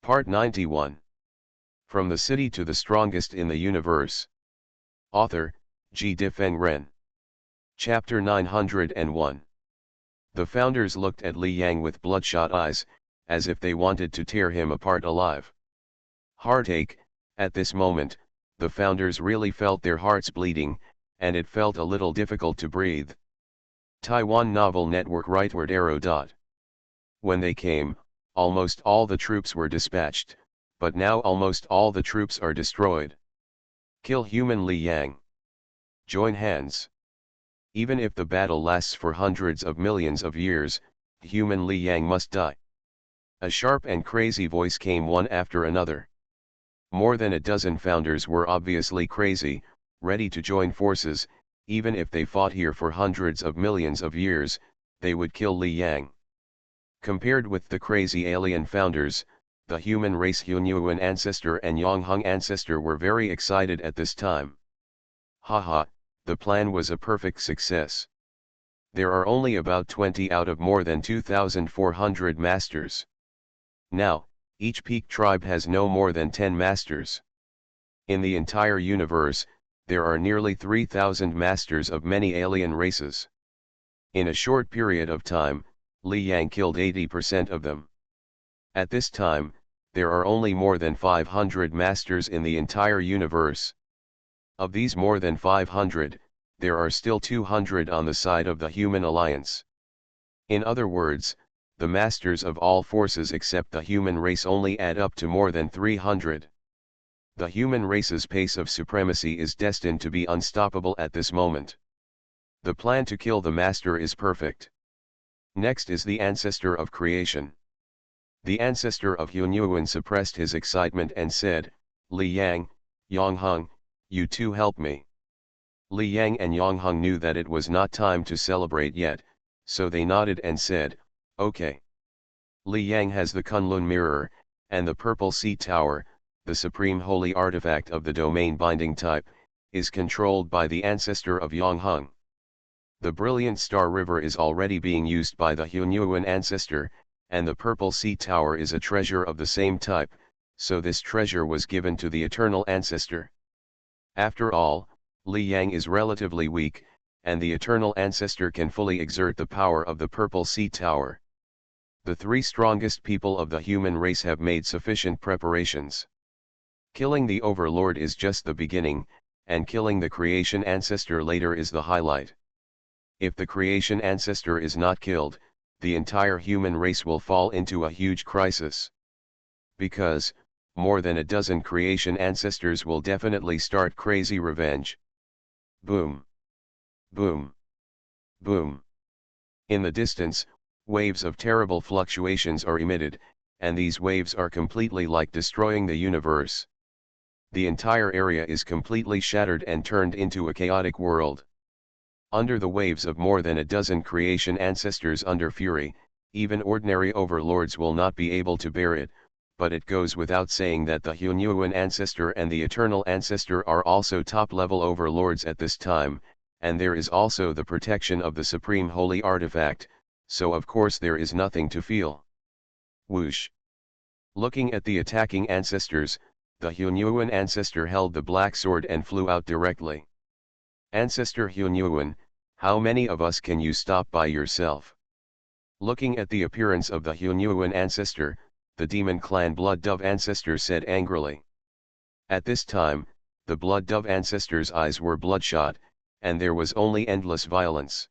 Part 91. From the City to the Strongest in the Universe. Author, G. Difeng Ren. Chapter 901. The founders looked at Li Yang with bloodshot eyes, as if they wanted to tear him apart alive. Heartache. At this moment, the founders really felt their hearts bleeding, and it felt a little difficult to breathe. Taiwan Novel Network Rightward Arrow. When they came, almost all the troops were dispatched, but now almost all the troops are destroyed. Kill human Li Yang. Join hands. Even if the battle lasts for hundreds of millions of years, human Li Yang must die. A sharp and crazy voice came one after another. More than a dozen founders were obviously crazy, ready to join forces. Even if they fought here for hundreds of millions of years, they would kill Li Yang. Compared with the crazy alien founders, the human race Hunyuan ancestor and Yongheng ancestor were very excited at this time. Haha, the plan was a perfect success. There are only about 20 out of more than 2,400 masters. Now, each peak tribe has no more than 10 masters. In the entire universe, there are nearly 3,000 masters of many alien races. In a short period of time, Li Yang killed 80% of them. At this time, there are only more than 500 masters in the entire universe. Of these more than 500, there are still 200 on the side of the human alliance. In other words, the masters of all forces except the human race only add up to more than 300. The human race's pace of supremacy is destined to be unstoppable at this moment. The plan to kill the master is perfect. Next is the ancestor of creation. The ancestor of Hunyuan suppressed his excitement and said, Li Yang, Yongheng, you two help me. Li Yang and Yongheng knew that it was not time to celebrate yet, so they nodded and said, okay. Li Yang has the Kunlun mirror, and the Purple Sea Tower, the supreme holy artifact of the domain binding type, is controlled by the ancestor of Yongheng. The brilliant Star River is already being used by the Hunyuan ancestor, and the Purple Sea Tower is a treasure of the same type, so this treasure was given to the eternal ancestor. After all, Li Yang is relatively weak, and the eternal ancestor can fully exert the power of the Purple Sea Tower. The three strongest people of the human race have made sufficient preparations. Killing the Overlord is just the beginning, and killing the creation ancestor later is the highlight. If the creation ancestor is not killed, the entire human race will fall into a huge crisis. Because, more than a dozen creation ancestors will definitely start crazy revenge. Boom. Boom. Boom. In the distance, waves of terrible fluctuations are emitted, and these waves are completely like destroying the universe. The entire area is completely shattered and turned into a chaotic world. Under the waves of more than a dozen creation ancestors under fury, even ordinary overlords will not be able to bear it, but it goes without saying that the Hunyuan ancestor and the eternal ancestor are also top-level overlords at this time, and there is also the protection of the supreme holy artifact, so of course there is nothing to feel. Whoosh! Looking at the attacking ancestors, the Hunyuan ancestor held the black sword and flew out directly. Ancestor Hunyuan, how many of us can you stop by yourself? Looking at the appearance of the Hunyuan ancestor, the demon clan Blood Dove ancestor said angrily. At this time, the Blood Dove ancestor's eyes were bloodshot, and there was only endless violence.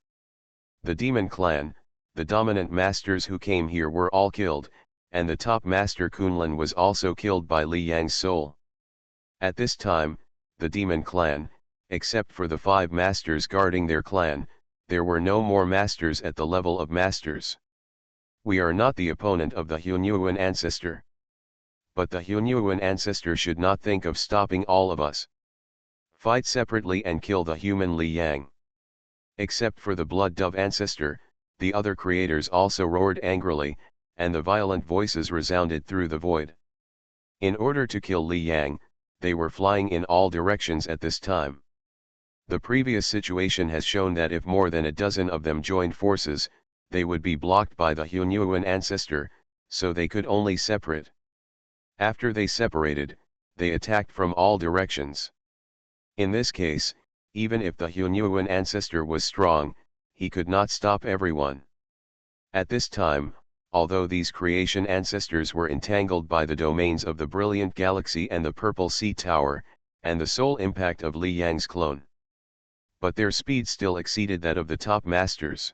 The demon clan, the dominant masters who came here were all killed, and the top master Kunlun was also killed by Li Yang's soul. At this time, the demon clan, except for the 5 masters guarding their clan, there were no more masters at the level of masters. We are not the opponent of the Hunyuan ancestor. But the Hunyuan ancestor should not think of stopping all of us. Fight separately and kill the human Li Yang. Except for the Blood Dove ancestor, the other creators also roared angrily, and the violent voices resounded through the void. In order to kill Li Yang, they were flying in all directions at this time. The previous situation has shown that if more than a dozen of them joined forces, they would be blocked by the Hunyuan ancestor, so they could only separate. After they separated, they attacked from all directions. In this case, even if the Hunyuan ancestor was strong, he could not stop everyone. At this time, although these creation ancestors were entangled by the domains of the brilliant galaxy and the purple sea tower, and the sole impact of Li Yang's clone, but their speed still exceeded that of the top masters.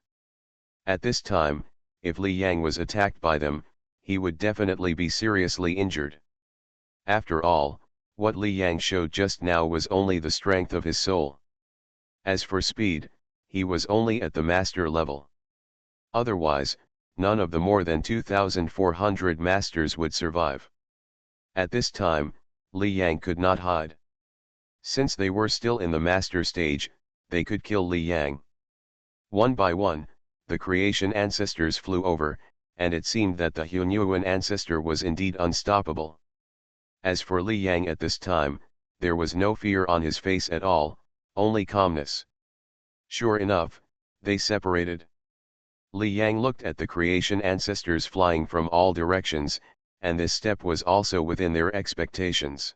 At this time, if Li Yang was attacked by them, he would definitely be seriously injured. After all, what Li Yang showed just now was only the strength of his soul. As for speed, he was only at the master level. Otherwise, none of the more than 2,400 masters would survive. At this time, Li Yang could not hide. Since they were still in the master stage, they could kill Li Yang. One by one, the creation ancestors flew over, and it seemed that the Hunyuan ancestor was indeed unstoppable. As for Li Yang at this time, there was no fear on his face at all, only calmness. Sure enough, they separated. Li Yang looked at the creation ancestors flying from all directions, and this step was also within their expectations.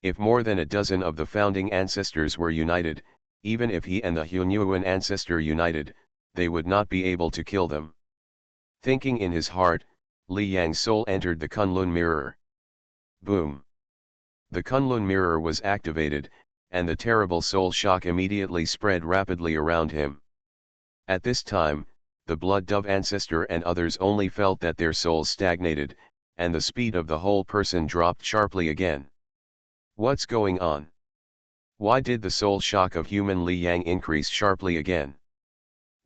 If more than a dozen of the founding ancestors were united, even if he and the Hunyuan ancestor united, they would not be able to kill them. Thinking in his heart, Li Yang's soul entered the Kunlun mirror. Boom! The Kunlun mirror was activated, and the terrible soul shock immediately spread rapidly around him. At this time, the blood dove ancestor and others only felt that their souls stagnated, and the speed of the whole person dropped sharply again. What's going on? Why did the soul shock of human Li Yang increase sharply again?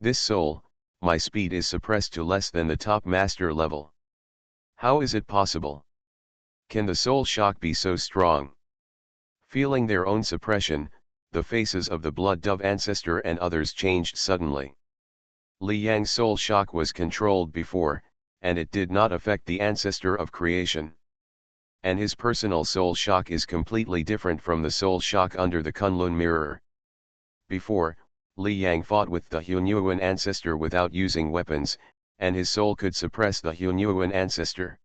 This soul, my speed is suppressed to less than the top master level. How is it possible? Can the soul shock be so strong? Feeling their own suppression, the faces of the blood dove ancestor and others changed suddenly. Li Yang's soul shock was controlled before, and it did not affect the ancestor of creation. And his personal soul shock is completely different from the soul shock under the Kunlun mirror. Before, Li Yang fought with the Hunyuan ancestor without using weapons, and his soul could suppress the Hunyuan ancestor.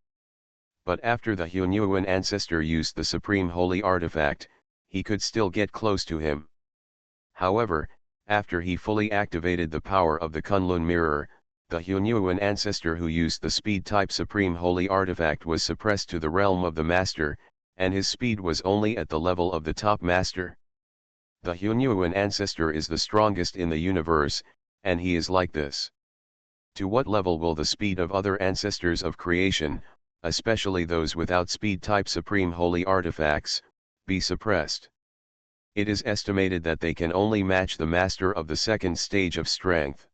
But after the Hunyuan ancestor used the supreme holy artifact, he could still get close to him. However, after he fully activated the power of the Kunlun mirror, the Hunyuan ancestor who used the speed-type supreme holy artifact was suppressed to the realm of the master, and his speed was only at the level of the top master. The Hunyuan ancestor is the strongest in the universe, and he is like this. To what level will the speed of other ancestors of creation, especially those without speed-type supreme holy artifacts, be suppressed? It is estimated that they can only match the master of the second stage of strength.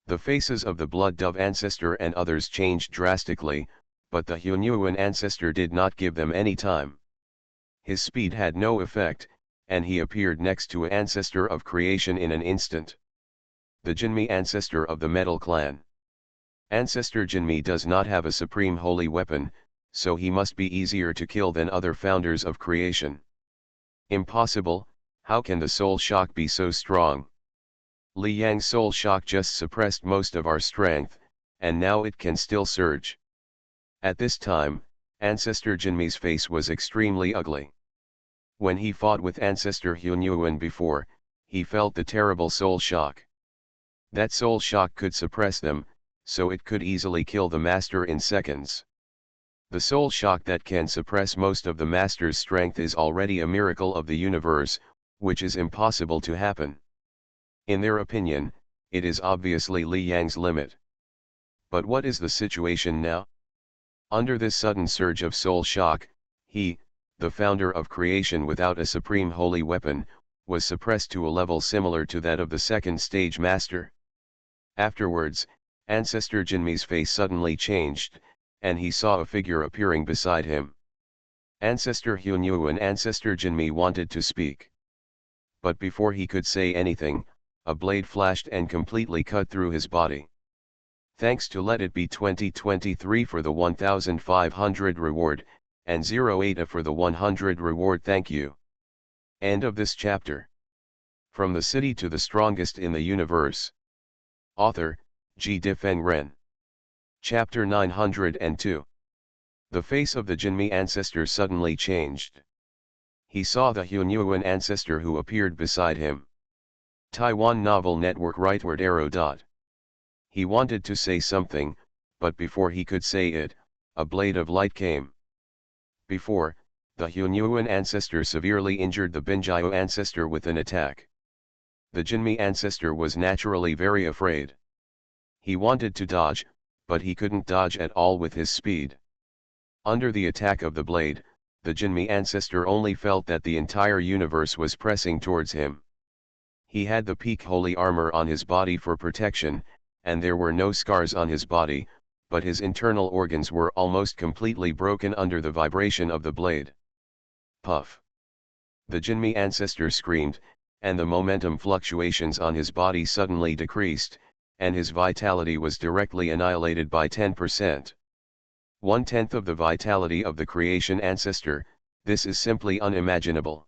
The faces of the blood dove ancestor and others changed drastically, but the Hunyuan ancestor did not give them any time. His speed had no effect, and he appeared next to an ancestor of creation in an instant. The Jinmi ancestor of the Metal Clan. Ancestor Jinmi does not have a supreme holy weapon, so he must be easier to kill than other founders of creation. Impossible, how can the soul shock be so strong? Li Yang's soul shock just suppressed most of our strength, and now it can still surge. At this time, Ancestor Jinmi's face was extremely ugly. When he fought with Ancestor Hunyuan before, he felt the terrible soul shock. That soul shock could suppress them, so it could easily kill the master in seconds. The soul shock that can suppress most of the master's strength is already a miracle of the universe, which is impossible to happen. In their opinion, it is obviously Li Yang's limit. But what is the situation now? Under this sudden surge of soul shock, he, the founder of creation without a supreme holy weapon, was suppressed to a level similar to that of the second stage master. Afterwards, Ancestor Jinmi's face suddenly changed, and he saw a figure appearing beside him. Ancestor Hunyuan and Ancestor Jinmi wanted to speak. But before he could say anything, a blade flashed and completely cut through his body. Thanks to Let It Be 2023 for the 1500 reward, and 08 for the 100 reward. Thank you. End of this chapter. From the City to the Strongest in the Universe. Author, G. Difeng Ren. Chapter 902. The face of the Jinmi ancestor suddenly changed. He saw the Hunyuan ancestor who appeared beside him. Taiwan Novel Network rightward arrow dot. He wanted to say something, but before he could say it, a blade of light came. Before, the Hunyuan ancestor severely injured the Binjio ancestor with an attack. The Jinmi ancestor was naturally very afraid. He wanted to dodge, but he couldn't dodge at all with his speed. Under the attack of the blade, the Jinmi ancestor only felt that the entire universe was pressing towards him. He had the peak holy armor on his body for protection, and there were no scars on his body, but his internal organs were almost completely broken under the vibration of the blade. Puff! The Jinmi ancestor screamed, and the momentum fluctuations on his body suddenly decreased, and his vitality was directly annihilated by 10%. 1/10 of the vitality of the creation ancestor. This is simply unimaginable.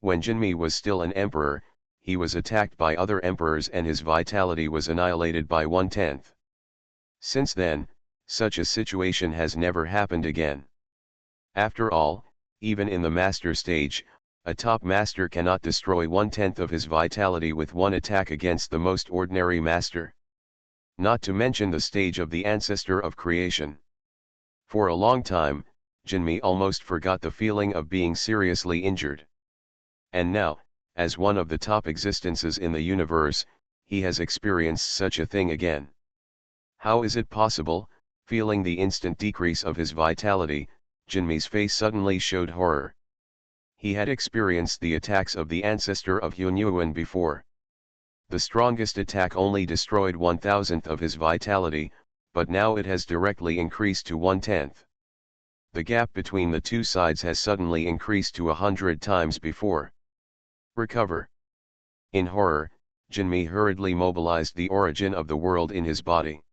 When Jinmi was still an emperor, he was attacked by other emperors and his vitality was annihilated by 1/10. Since then, such a situation has never happened again. After all, even in the master stage, a top master cannot destroy 1/10 of his vitality with one attack against the most ordinary master. Not to mention the stage of the ancestor of creation. For a long time, Jinmi almost forgot the feeling of being seriously injured. And now, as one of the top existences in the universe, he has experienced such a thing again. How is it possible? Feeling the instant decrease of his vitality, Jinmi's face suddenly showed horror. He had experienced the attacks of the ancestor of Hunyuan before. The strongest attack only destroyed 1/1000 of his vitality, but now it has directly increased to 1/10. The gap between the two sides has suddenly increased to 100 times before. Recover. In horror, Jinmi hurriedly mobilized the origin of the world in his body.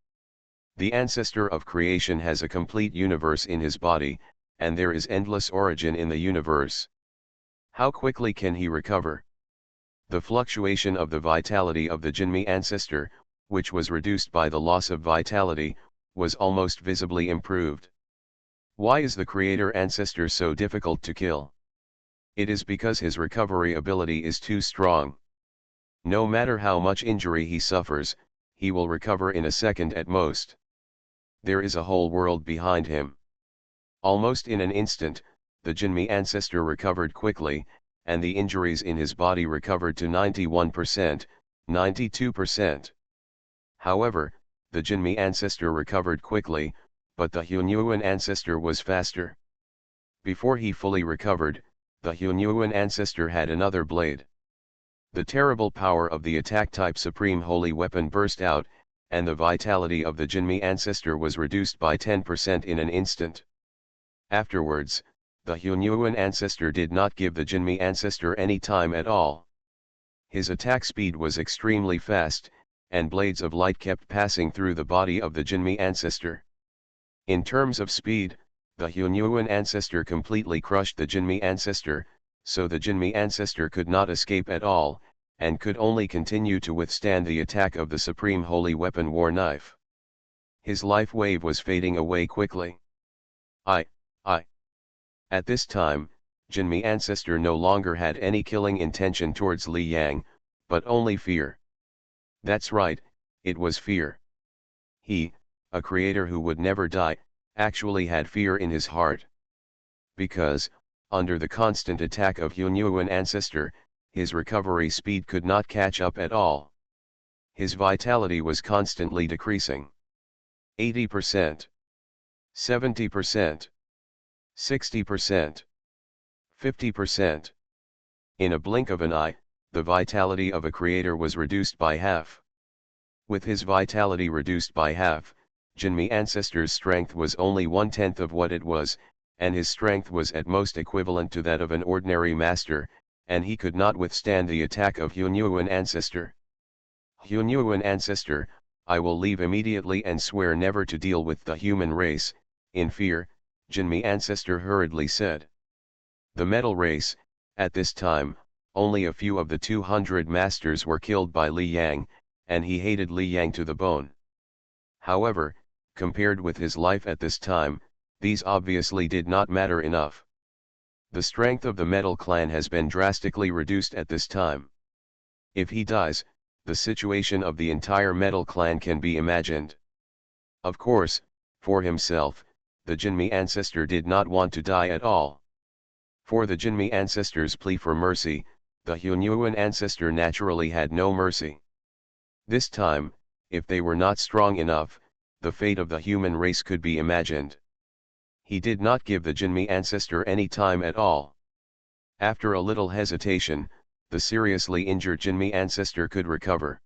The ancestor of creation has a complete universe in his body, and there is endless origin in the universe. How quickly can he recover? The fluctuation of the vitality of the Jinmi ancestor, which was reduced by the loss of vitality, was almost visibly improved. Why is the creator ancestor so difficult to kill? It is because his recovery ability is too strong. No matter how much injury he suffers, he will recover in a second at most. There is a whole world behind him. Almost in an instant, the Jinmi ancestor recovered quickly, and the injuries in his body recovered to 91%, 92%. However, the Jinmi ancestor recovered quickly, but the Hunyuan ancestor was faster. Before he fully recovered, the Hunyuan ancestor had another blade. The terrible power of the attack-type Supreme Holy Weapon burst out, and the vitality of the Jinmi ancestor was reduced by 10% in an instant. Afterwards, the Hunyuan ancestor did not give the Jinmi ancestor any time at all. His attack speed was extremely fast, and blades of light kept passing through the body of the Jinmi ancestor. In terms of speed, the Hunyuan ancestor completely crushed the Jinmi ancestor, so the Jinmi ancestor could not escape at all, and could only continue to withstand the attack of the Supreme Holy Weapon War Knife. His life wave was fading away quickly. At this time, Jinmi ancestor no longer had any killing intention towards Li Yang, but only fear. That's right, it was fear. He, a creator who would never die, actually had fear in his heart. Because, under the constant attack of Hunyuan ancestor, his recovery speed could not catch up at all. His vitality was constantly decreasing. 80%, 70%, 60%, 50%. In a blink of an eye, the vitality of a creator was reduced by half. With his vitality reduced by half, Jinmi ancestor's strength was only 1/10 of what it was, and his strength was at most equivalent to that of an ordinary master, and he could not withstand the attack of Hunyuan ancestor. Hunyuan ancestor, I will leave immediately and swear never to deal with the human race. In fear, Jinmi ancestor hurriedly said. The metal race, at this time, only a few of the 200 masters were killed by Li Yang, and he hated Li Yang to the bone. However, compared with his life at this time, these obviously did not matter enough. The strength of the Metal Clan has been drastically reduced at this time. If he dies, the situation of the entire Metal Clan can be imagined. Of course, for himself, the Jinmi ancestor did not want to die at all. For the Jinmi ancestor's plea for mercy, the Hunyuan ancestor naturally had no mercy. This time, if they were not strong enough, the fate of the human race could be imagined. He did not give the Jinmi ancestor any time at all. After a little hesitation, the seriously injured Jinmi ancestor could recover.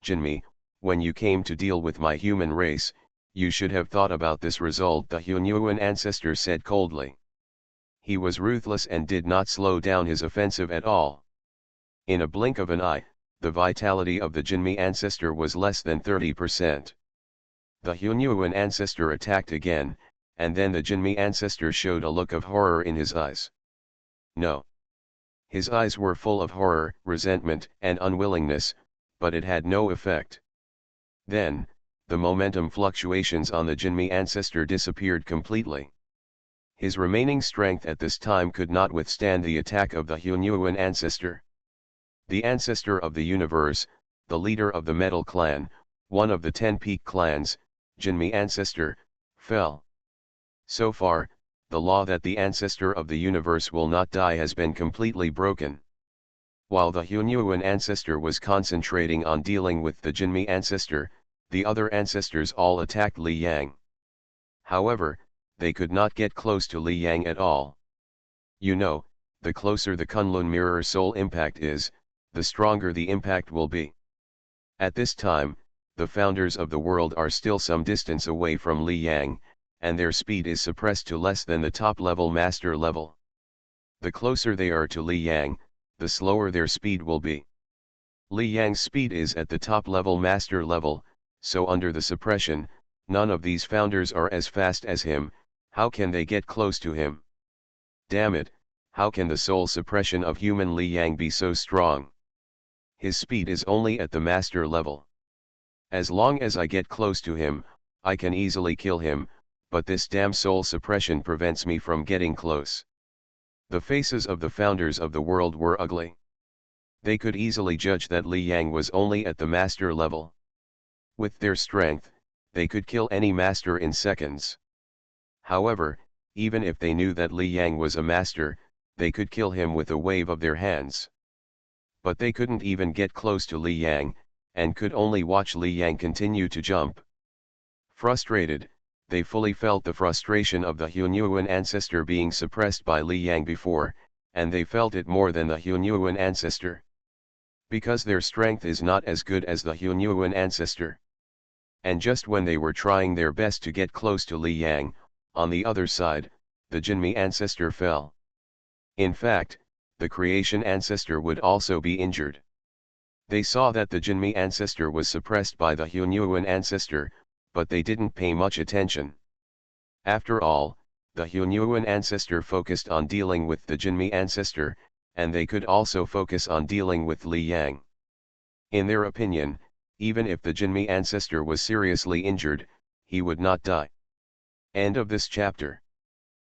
Jinmi, when you came to deal with my human race, you should have thought about this result, the Hunyuan ancestor said coldly. He was ruthless and did not slow down his offensive at all. In a blink of an eye, the vitality of the Jinmi ancestor was less than 30%. The Hunyuan ancestor attacked again, and then the Jinmi ancestor showed a look of horror in his eyes. No. His eyes were full of horror, resentment, and unwillingness, but it had no effect. Then, the momentum fluctuations on the Jinmi ancestor disappeared completely. His remaining strength at this time could not withstand the attack of the Hunyuan ancestor. The ancestor of the universe, the leader of the Metal Clan, one of the 10 peak clans, Jinmi ancestor, fell. So far, the law that the ancestor of the universe will not die has been completely broken. While the Hunyuan ancestor was concentrating on dealing with the Jinmi ancestor, the other ancestors all attacked Li Yang. However, they could not get close to Li Yang at all. You know, the closer the Kunlun mirror soul impact is, the stronger the impact will be. At this time, the founders of the world are still some distance away from Li Yang, and their speed is suppressed to less than the top-level master level. The closer they are to Li Yang, the slower their speed will be. Li Yang's speed is at the top-level master level, so under the suppression, none of these founders are as fast as him. How can they get close to him? Damn it, how can the soul suppression of human Li Yang be so strong? His speed is only at the master level. As long as I get close to him, I can easily kill him, but this damn soul suppression prevents me from getting close. The faces of the founders of the world were ugly. They could easily judge that Li Yang was only at the master level. With their strength, they could kill any master in seconds. However, even if they knew that Li Yang was a master, they could kill him with a wave of their hands. But they couldn't even get close to Li Yang, and could only watch Li Yang continue to jump. Frustrated, they fully felt the frustration of the Hunyuan ancestor being suppressed by Li Yang before, and they felt it more than the Hunyuan ancestor. Because their strength is not as good as the Hunyuan ancestor. And just when they were trying their best to get close to Li Yang, on the other side, the Jinmi ancestor fell. In fact, the creation ancestor would also be injured. They saw that the Jinmi ancestor was suppressed by the Hunyuan ancestor, but they didn't pay much attention. After all, the Hunyuan ancestor focused on dealing with the Jinmi ancestor, and they could also focus on dealing with Li Yang. In their opinion, even if the Jinmi ancestor was seriously injured, he would not die. End of this chapter.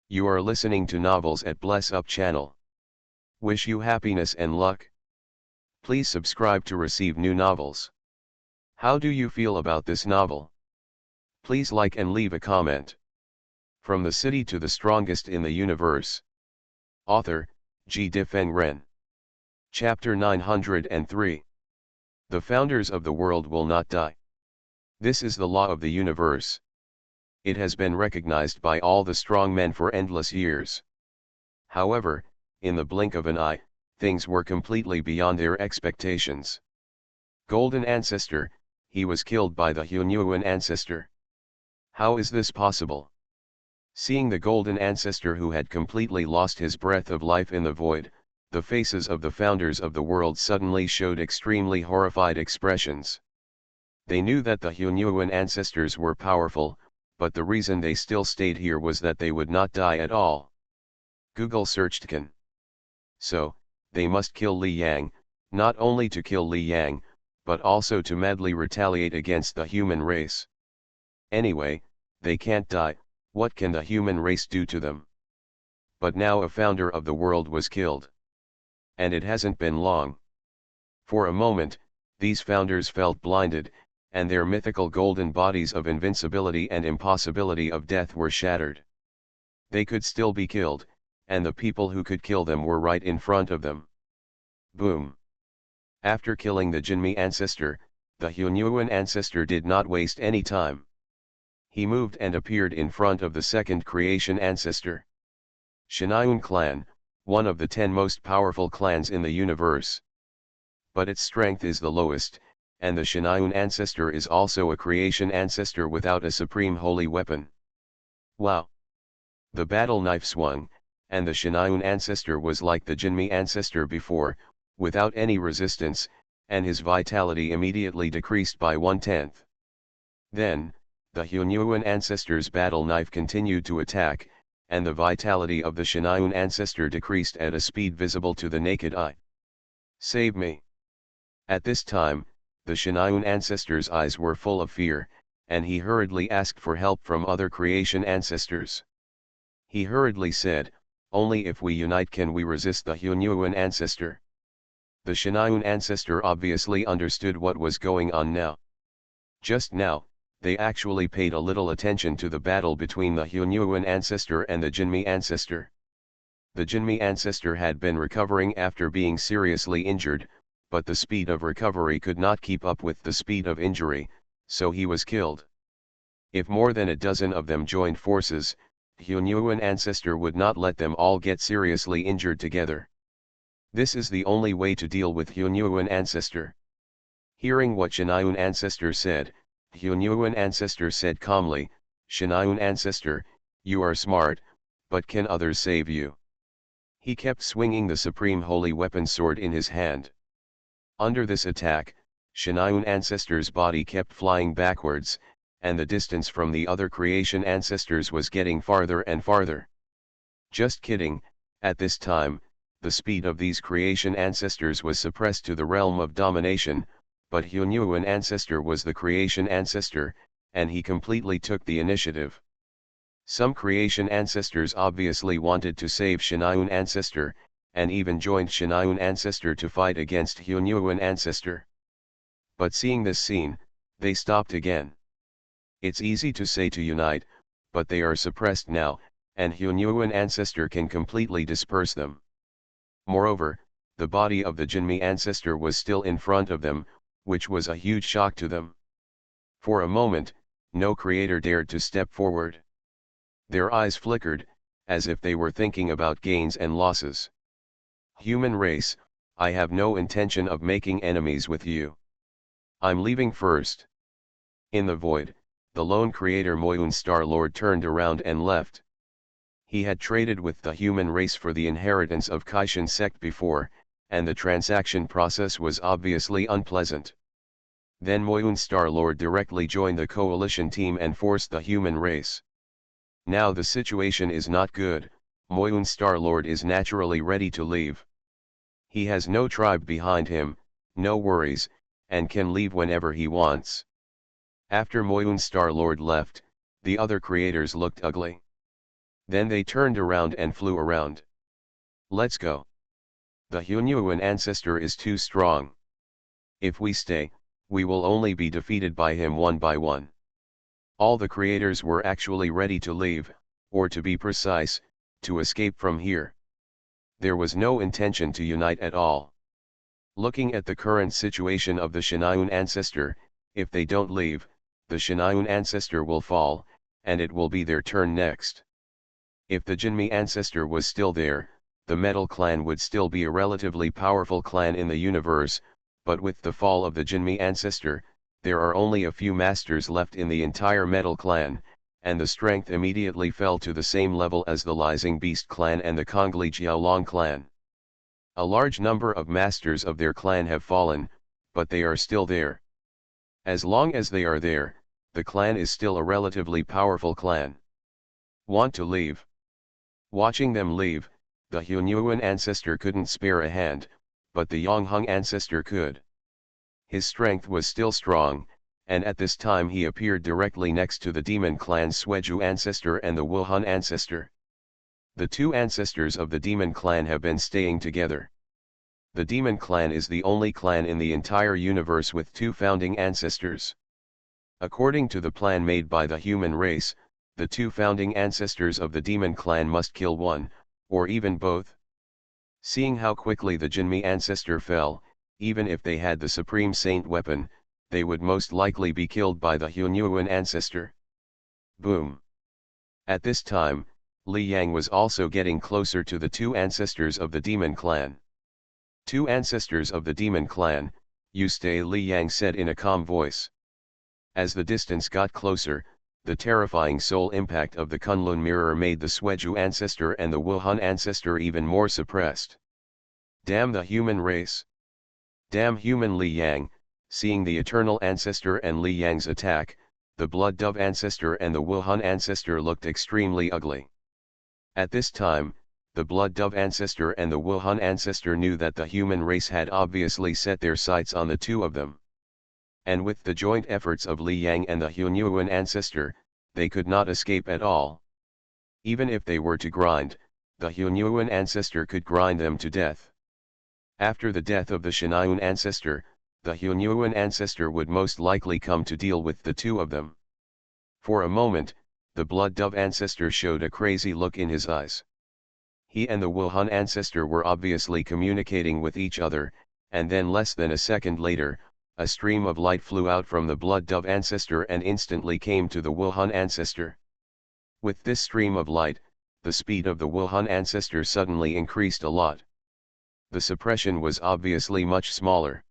You are listening to Novels at Bless Up channel. Wish you happiness and luck. Please subscribe to receive new novels. How do you feel about this novel? Please like and leave a comment. From the City to the Strongest in the Universe. Author, G. Difeng Ren. Chapter 903. The founders of the world will not die. This is the law of the universe. It has been recognized by all the strong men for endless years. However, in the blink of an eye, things were completely beyond their expectations. Golden Ancestor, he was killed by the Hunyuan ancestor. How is this possible? Seeing the Golden Ancestor who had completely lost his breath of life in the void, the faces of the founders of the world suddenly showed extremely horrified expressions. They knew that the Hunyuan ancestors were powerful, but the reason they still stayed here was that they would not die at all. Google searched Can. So, they must kill Li Yang, not only to kill Li Yang, but also to madly retaliate against the human race. Anyway, they can't die, What can the human race do to them? But now a founder of the world was killed. And it hasn't been long. For a moment, these founders felt blinded, and their mythical golden bodies of invincibility and impossibility of death were shattered. They could still be killed, and the people who could kill them were right in front of them. Boom! After killing the Jinmi ancestor, the Hunyuan ancestor did not waste any time. He moved and appeared in front of the second creation ancestor. Shinayun clan, one of the 10 most powerful clans in the universe. But its strength is the lowest, and the Shinayun ancestor is also a creation ancestor without a supreme holy weapon. Wow! The battle knife swung, and the Shinayun ancestor was like the Jinmi ancestor before, without any resistance, and his vitality immediately decreased by 1/10. Then, the Hunyuan ancestor's battle knife continued to attack, and the vitality of the Shinayun ancestor decreased at a speed visible to the naked eye. Save me! At this time, the Shinayun ancestor's eyes were full of fear, and he hurriedly asked for help from other creation ancestors. He hurriedly said, "Only if we unite can we resist the Hunyuan ancestor." The Shinayun ancestor obviously understood what was going on now. Just now, they actually paid a little attention to the battle between the Hunyuan ancestor and the Jinmi ancestor. The Jinmi ancestor had been recovering after being seriously injured, but the speed of recovery could not keep up with the speed of injury, so he was killed. If more than a dozen of them joined forces, Hunyuan ancestor would not let them all get seriously injured together. This is the only way to deal with Hunyuan ancestor. Hearing what Shinayun ancestor said, Hunyuan ancestor said calmly, "Shinayun ancestor, you are smart, but can others save you?" He kept swinging the supreme holy weapon sword in his hand. Under this attack, Shinayun ancestor's body kept flying backwards, and the distance from the other creation ancestors was getting farther and farther. Just kidding, at this time, the speed of these creation ancestors was suppressed to the realm of domination, but Hunyuan ancestor was the creation ancestor, and he completely took the initiative. Some creation ancestors obviously wanted to save Shinayun ancestor, and even joined Shinayun ancestor to fight against Hunyuan ancestor. But seeing this scene, they stopped again. It's easy to say to unite, but they are suppressed now, and Hunyuan ancestor can completely disperse them. Moreover, the body of the Jinmi ancestor was still in front of them, which was a huge shock to them. For a moment, no creator dared to step forward. Their eyes flickered, as if they were thinking about gains and losses. Human race, I have no intention of making enemies with you. I'm leaving first. In the void, the lone creator Moyun Star-Lord turned around and left. He had traded with the human race for the inheritance of Kaishan sect before, and the transaction process was obviously unpleasant. Then Moyun Star-Lord directly joined the coalition team and forced the human race. Now the situation is not good. Moyun Star-Lord is naturally ready to leave. He has no tribe behind him, no worries, and can leave whenever he wants. After Moyun Star-Lord left, the other creators looked ugly. Then they turned around and flew around. Let's go. The Hunyuan ancestor is too strong. If we stay, we will only be defeated by him one by one. All the creators were actually ready to leave, or to be precise, to escape from here. There was no intention to unite at all. Looking at the current situation of the Shinayun ancestor, if they don't leave, the Shinayun ancestor will fall, and it will be their turn next. If the Jinmi ancestor was still there, the Metal clan would still be a relatively powerful clan in the universe, but with the fall of the Jinmi ancestor, there are only a few masters left in the entire Metal clan, and the strength immediately fell to the same level as the Lising Beast clan and the Kongli Jiaolong clan. A large number of masters of their clan have fallen, but they are still there. As long as they are there, the clan is still a relatively powerful clan. Want to leave? Watching them leave, the Hunyuan ancestor couldn't spare a hand, but the Yonghung ancestor could. His strength was still strong, and at this time he appeared directly next to the demon clan's Sweju ancestor and the Wuhan ancestor. The two ancestors of the demon clan have been staying together. The demon clan is the only clan in the entire universe with two founding ancestors. According to the plan made by the human race, the two founding ancestors of the demon clan must kill one, or even both. Seeing how quickly the Jinmi ancestor fell, even if they had the Supreme Saint weapon, they would most likely be killed by the Hunyuan ancestor. Boom. At this time, Li Yang was also getting closer to the two ancestors of the demon clan. Two ancestors of the demon clan, you stay, Li Yang said in a calm voice. As the distance got closer, the terrifying soul impact of the Kunlun mirror made the Sweju ancestor and the Wuhan ancestor even more suppressed. Damn the human race! Damn human! Li Yang, seeing the eternal ancestor and Li Yang's attack, the blood dove ancestor and the Wuhan ancestor looked extremely ugly. At this time, the blood dove ancestor and the Wuhan ancestor knew that the human race had obviously set their sights on the two of them. And with the joint efforts of Li Yang and the Hunyuan ancestor, they could not escape at all. Even if they were to grind, the Hunyuan ancestor could grind them to death. After the death of the Shinayun ancestor, the Hunyuan ancestor would most likely come to deal with the two of them. For a moment, the blood dove ancestor showed a crazy look in his eyes. He and the Wuhan ancestor were obviously communicating with each other, and then less than a second later, a stream of light flew out from the blood dove ancestor and instantly came to the Wuhan ancestor. With this stream of light, the speed of the Wuhan ancestor suddenly increased a lot. The suppression was obviously much smaller.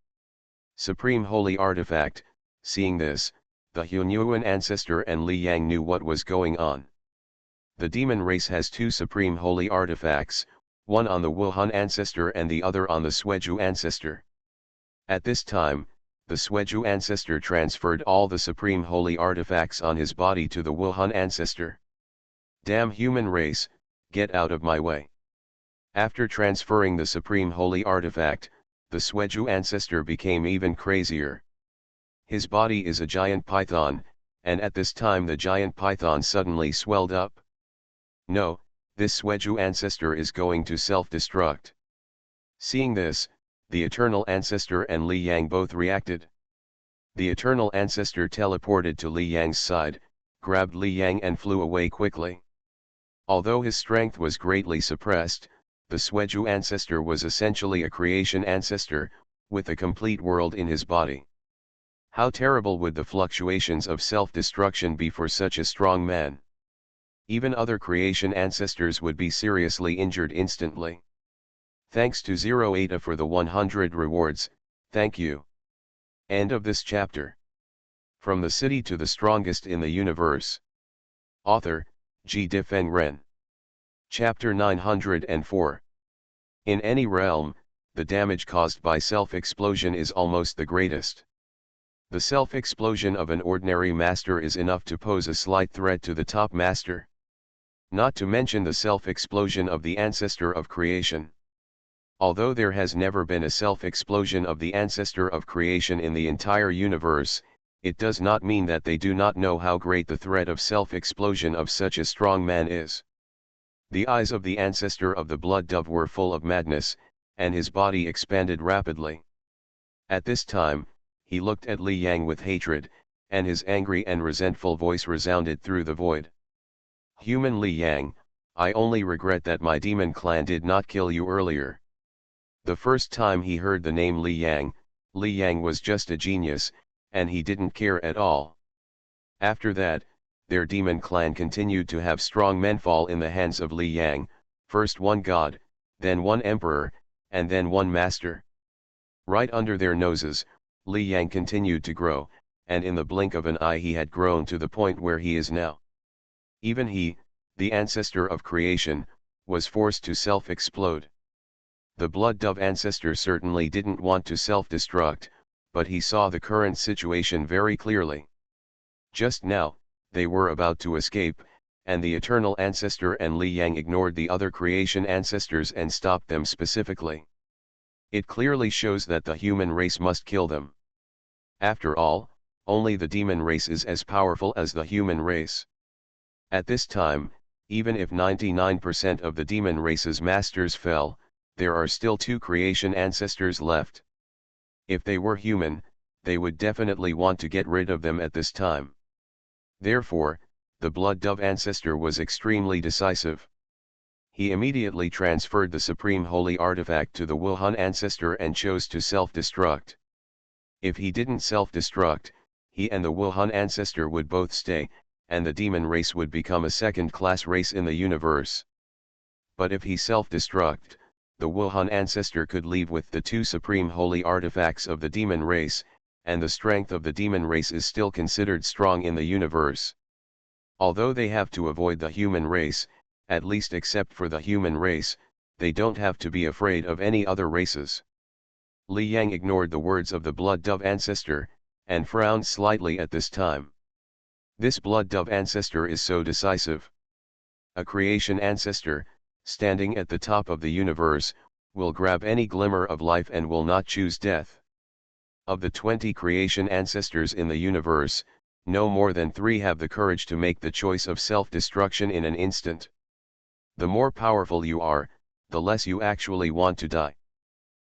Supreme Holy Artifact. Seeing this, the Hunyuan ancestor and Li Yang knew what was going on. The demon race has two Supreme Holy Artifacts, one on the Wuhan ancestor and the other on the Sweju ancestor. At this time, the Sweju ancestor transferred all the Supreme Holy Artifacts on his body to the Wuhan ancestor. Damn human race, get out of my way. After transferring the Supreme Holy Artifact, the Sweju ancestor became even crazier. His body is a giant python, and at this time the giant python suddenly swelled up. No, this Sweju ancestor is going to self-destruct. Seeing this, the Eternal Ancestor and Li Yang both reacted. The Eternal Ancestor teleported to Li Yang's side, grabbed Li Yang and flew away quickly. Although his strength was greatly suppressed, the Sweju Ancestor was essentially a creation ancestor, with a complete world in his body. How terrible would the fluctuations of self-destruction be for such a strong man? Even other creation ancestors would be seriously injured instantly. Thanks to Zero Eta for the 100 rewards, thank you. End of this chapter. From the City to the Strongest in the Universe. Author, G. Difeng Ren. Chapter 904. In any realm, the damage caused by self-explosion is almost the greatest. The self-explosion of an ordinary master is enough to pose a slight threat to the top master. Not to mention the self-explosion of the ancestor of creation. Although there has never been a self-explosion of the ancestor of creation in the entire universe, it does not mean that they do not know how great the threat of self-explosion of such a strong man is. The eyes of the ancestor of the blood dove were full of madness, and his body expanded rapidly. At this time, he looked at Li Yang with hatred, and his angry and resentful voice resounded through the void. Human Li Yang, I only regret that my demon clan did not kill you earlier. The first time he heard the name Li Yang was just a genius, and he didn't care at all. After that, their demon clan continued to have strong men fall in the hands of Li Yang, first one god, then one emperor, and then one master. Right under their noses, Li Yang continued to grow, and in the blink of an eye he had grown to the point where he is now. Even he, the ancestor of creation, was forced to self-explode. The blood dove ancestor certainly didn't want to self-destruct, but he saw the current situation very clearly. Just now, they were about to escape, and the eternal ancestor and Li Yang ignored the other creation ancestors and stopped them specifically. It clearly shows that the human race must kill them. After all, only the demon race is as powerful as the human race. At this time, even if 99% of the demon race's masters fell, there are still 2 creation ancestors left. If they were human, they would definitely want to get rid of them at this time. Therefore, the Blood Dove ancestor was extremely decisive. He immediately transferred the supreme holy artifact to the Wuhan ancestor and chose to self-destruct. If he didn't self-destruct, he and the Wuhan ancestor would both stay, and the demon race would become a second-class race in the universe. But if he self-destruct, the Wuhan ancestor could leave with the 2 supreme holy artifacts of the demon race, and the strength of the demon race is still considered strong in the universe. Although they have to avoid the human race, at least except for the human race, they don't have to be afraid of any other races. Li Yang ignored the words of the Blood Dove ancestor, and frowned slightly at this time. This Blood Dove ancestor is so decisive. A creation ancestor, standing at the top of the universe, will grab any glimmer of life and will not choose death. Of the 20 creation ancestors in the universe, no more than 3 have the courage to make the choice of self-destruction in an instant. The more powerful you are, the less you actually want to die.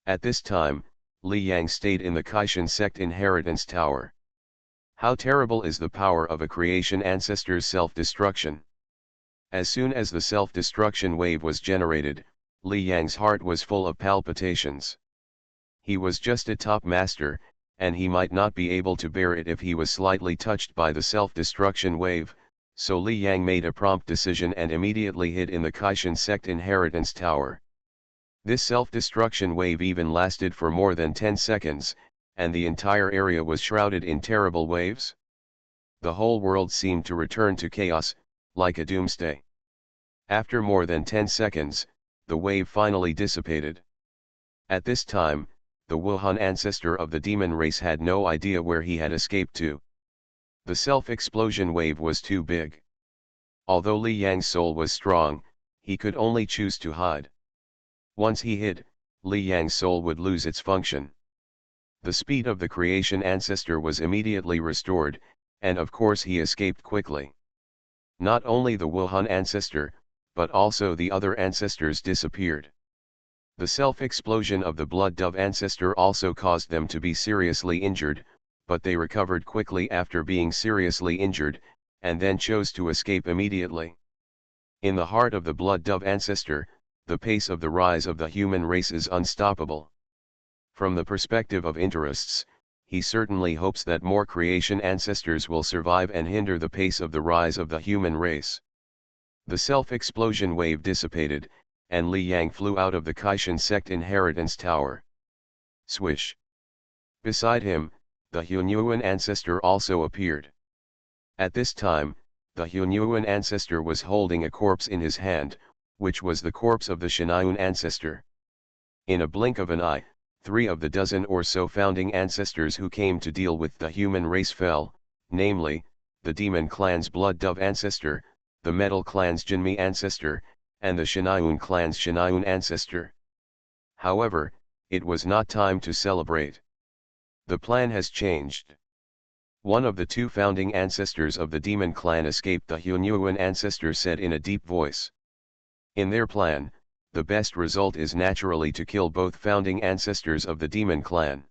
At this time, Li Yang stayed in the Kaishan sect inheritance tower. How terrible is the power of a creation ancestor's self-destruction? As soon as the self-destruction wave was generated, Li Yang's heart was full of palpitations. He was just a top master, and he might not be able to bear it if he was slightly touched by the self-destruction wave, so Li Yang made a prompt decision and immediately hid in the Kaishan sect inheritance tower. This self-destruction wave even lasted for more than 10 seconds, and the entire area was shrouded in terrible waves. The whole world seemed to return to chaos, like a doomsday. After more than 10 seconds, the wave finally dissipated. At this time, the Wuhan ancestor of the demon race had no idea where he had escaped to. The self-explosion wave was too big. Although Li Yang's soul was strong, he could only choose to hide. Once he hid, Li Yang's soul would lose its function. The speed of the creation ancestor was immediately restored, and of course he escaped quickly. Not only the Wuhan ancestor, but also the other ancestors disappeared. The self-explosion of the Blood Dove ancestor also caused them to be seriously injured, but they recovered quickly after being seriously injured, and then chose to escape immediately. In the heart of the Blood Dove ancestor, the pace of the rise of the human race is unstoppable. From the perspective of interests, he certainly hopes that more creation ancestors will survive and hinder the pace of the rise of the human race. The self-explosion wave dissipated, and Li Yang flew out of the Kaishan sect inheritance tower. Swish! Beside him, the Hunyuan ancestor also appeared. At this time, the Hunyuan ancestor was holding a corpse in his hand, which was the corpse of the Shinayun ancestor. In a blink of an eye, 3 of the dozen or so founding ancestors who came to deal with the human race fell, namely, the Demon clan's Blood Dove ancestor, the Metal clan's Jinmi ancestor, and the Shinayun clan's Shinayun ancestor. However, it was not time to celebrate. The plan has changed. One of the 2 founding ancestors of the Demon clan escaped, the Hunyuan ancestor said in a deep voice. In their plan, the best result is naturally to kill both founding ancestors of the Demon clan.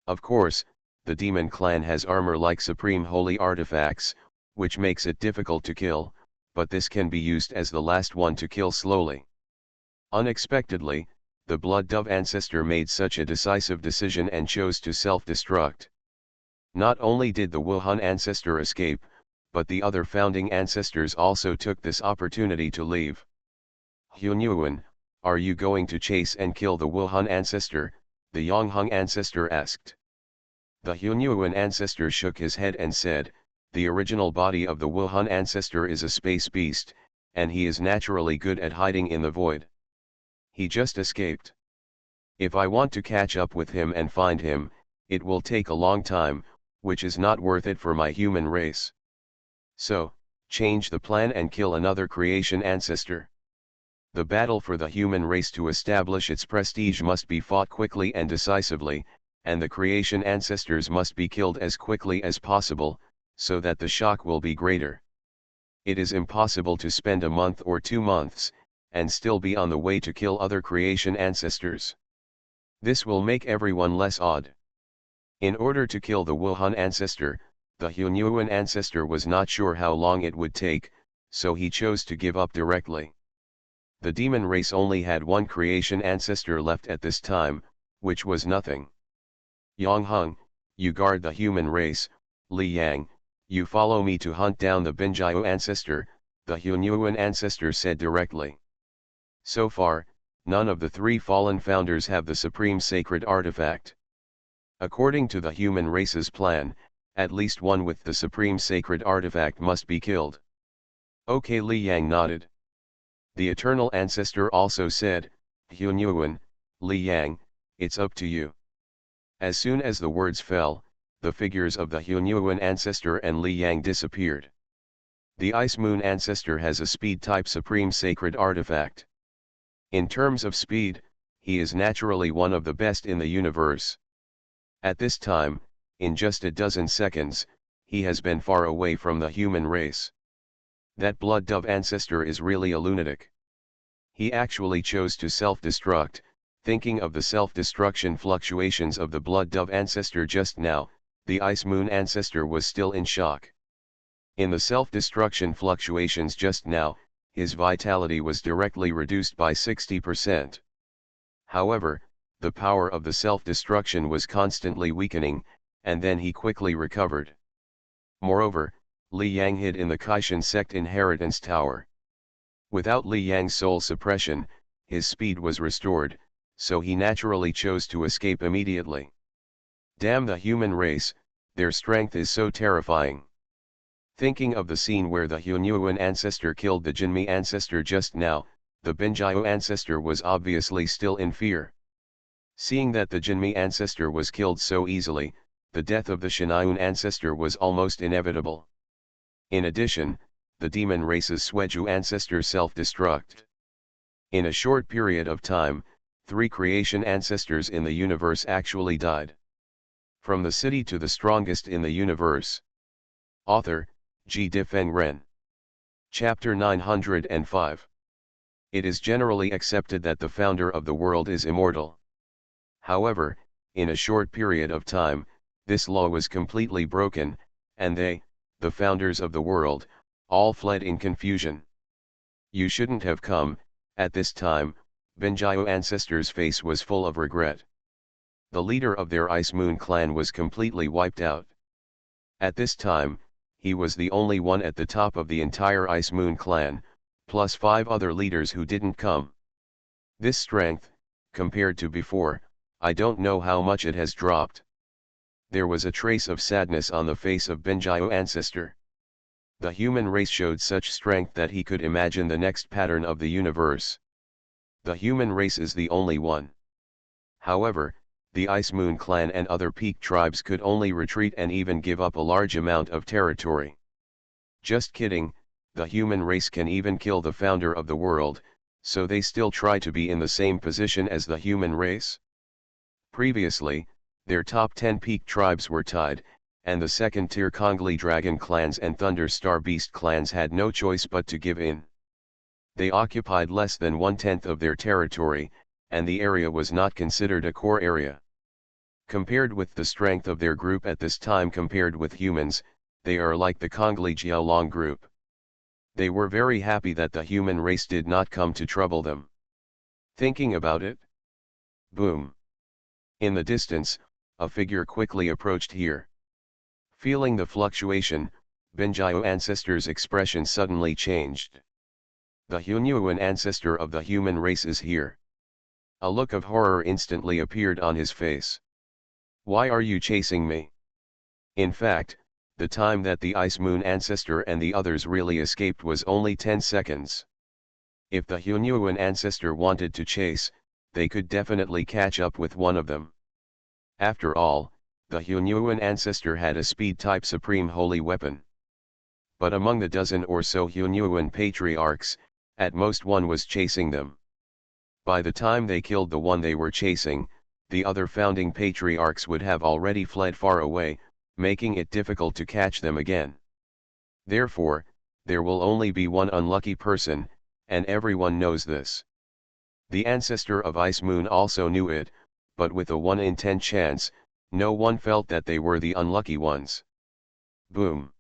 Of course, the Demon clan has armor like supreme holy artifacts, which makes it difficult to kill, but this can be used as the last one to kill slowly. Unexpectedly, the Blood Dove ancestor made such a decisive decision and chose to self-destruct. Not only did the Wuhan ancestor escape, but the other founding ancestors also took this opportunity to leave. Hunyuan, are you going to chase and kill the Wuhan ancestor? The Yongheng ancestor asked. The Hunyuan ancestor shook his head and said, the original body of the Wuhan ancestor is a space beast, and he is naturally good at hiding in the void. He just escaped. If I want to catch up with him and find him, it will take a long time, which is not worth it for my human race. So, change the plan and kill another creation ancestor. The battle for the human race to establish its prestige must be fought quickly and decisively, and the creation ancestors must be killed as quickly as possible, so that the shock will be greater. It is impossible to spend a month or 2 months, and still be on the way to kill other creation ancestors. This will make everyone less awed. In order to kill the Wuhan ancestor, the Hunyuan ancestor was not sure how long it would take, so he chose to give up directly. The demon race only had one creation ancestor left at this time, which was nothing. Yang Heng, you guard the human race. Li Yang, you follow me to hunt down the Binjiu ancestor, the Hunyuan ancestor said directly. So far, none of the 3 fallen founders have the supreme sacred artifact. According to the human race's plan, at least one with the supreme sacred artifact must be killed. Okay, Li Yang nodded. The eternal ancestor also said, Hunyuan, Li Yang, it's up to you. As soon as the words fell, the figures of the Hunyuan ancestor and Li Yang disappeared. The Ice Moon ancestor has a speed type supreme sacred artifact. In terms of speed, he is naturally one of the best in the universe. At this time, in just a dozen seconds, he has been far away from the human race. That blood dove ancestor is really a lunatic. He actually chose to self-destruct. Thinking of the self-destruction fluctuations of the blood dove ancestor just now, the Ice Moon ancestor was still in shock. In the self-destruction fluctuations just now, his vitality was directly reduced by 60%. However, the power of the self-destruction was constantly weakening, and then he quickly recovered. Moreover, Li Yang hid in the Kaishan sect inheritance tower. Without Li Yang's soul suppression, his speed was restored, so he naturally chose to escape immediately. Damn the human race, their strength is so terrifying. Thinking of the scene where the Hunyuan ancestor killed the Jinmi ancestor just now, the Binjiu ancestor was obviously still in fear. Seeing that the Jinmi ancestor was killed so easily, the death of the Shinayun ancestor was almost inevitable. In addition, the demon race's Sueju ancestor self-destruct. In a short period of time, 3 creation ancestors in the universe actually died. From the city to the strongest in the universe. Author, G. Difeng Ren. Chapter 905. It is generally accepted that the founder of the world is immortal. However, in a short period of time, this law was completely broken, and they, the founders of the world, all fled in confusion. You shouldn't have come. At this time, Binjiu ancestors' face was full of regret. The leader of their Ice Moon clan was completely wiped out. At this time, he was the only one at the top of the entire Ice Moon clan, plus 5 other leaders who didn't come. This strength, compared to before, I don't know how much it has dropped. There was a trace of sadness on the face of Binjiu ancestor. The human race showed such strength that he could imagine the next pattern of the universe. The human race is the only one. However, the Ice Moon clan and other peak tribes could only retreat and even give up a large amount of territory. Just kidding, the human race can even kill the founder of the world, so they still try to be in the same position as the human race. Previously, their top 10 peak tribes were tied, and the second-tier Kongli Dragon clans and Thunder Star Beast clans had no choice but to give in. They occupied less than 1/10 of their territory, and the area was not considered a core area. Compared with the strength of their group at this time compared with humans, they are like the Kongli Jiaolong group. They were very happy that the human race did not come to trouble them. Thinking about it. Boom. In the distance, a figure quickly approached here. Feeling the fluctuation, Binjiu ancestor's expression suddenly changed. The Hunyuan ancestor of the human race is here. A look of horror instantly appeared on his face. Why are you chasing me? In fact, the time that the Ice Moon ancestor and the others really escaped was only 10 seconds. If the Hunyuan ancestor wanted to chase, they could definitely catch up with one of them. After all, the Hunyuan ancestor had a speed-type supreme holy weapon. But among the dozen or so Hunyuan patriarchs, at most one was chasing them. By the time they killed the one they were chasing, the other founding patriarchs would have already fled far away, making it difficult to catch them again. Therefore, there will only be one unlucky person, and everyone knows this. The ancestor of Ice Moon also knew it, but with a 1 in 10 chance, no one felt that they were the unlucky ones. Boom.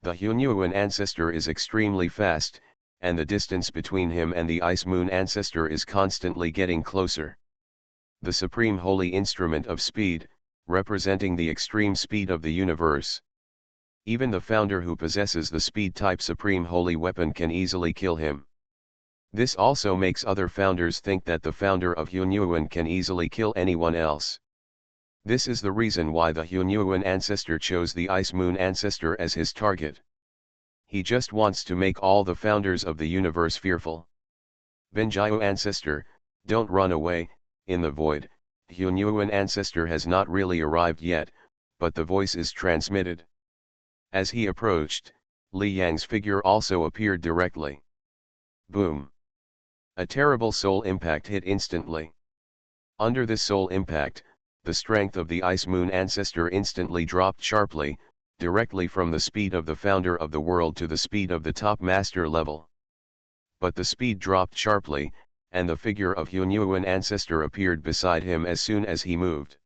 The Hunyuan ancestor is extremely fast, and the distance between him and the Ice Moon ancestor is constantly getting closer. The supreme holy instrument of speed, representing the extreme speed of the universe. Even the founder who possesses the speed-type supreme holy weapon can easily kill him. This also makes other founders think that the founder of Hunyuan can easily kill anyone else. This is the reason why the Hunyuan ancestor chose the Ice Moon ancestor as his target. He just wants to make all the founders of the universe fearful. Benjiu ancestor, don't run away. In the void, Hunyuan ancestor has not really arrived yet, but the voice is transmitted. As he approached, Li Yang's figure also appeared directly. Boom! A terrible soul impact hit instantly. Under this soul impact, the strength of the Ice Moon ancestor instantly dropped sharply, directly from the speed of the founder of the world to the speed of the top master level. But the speed dropped sharply, and the figure of Hunyuan ancestor appeared beside him as soon as he moved.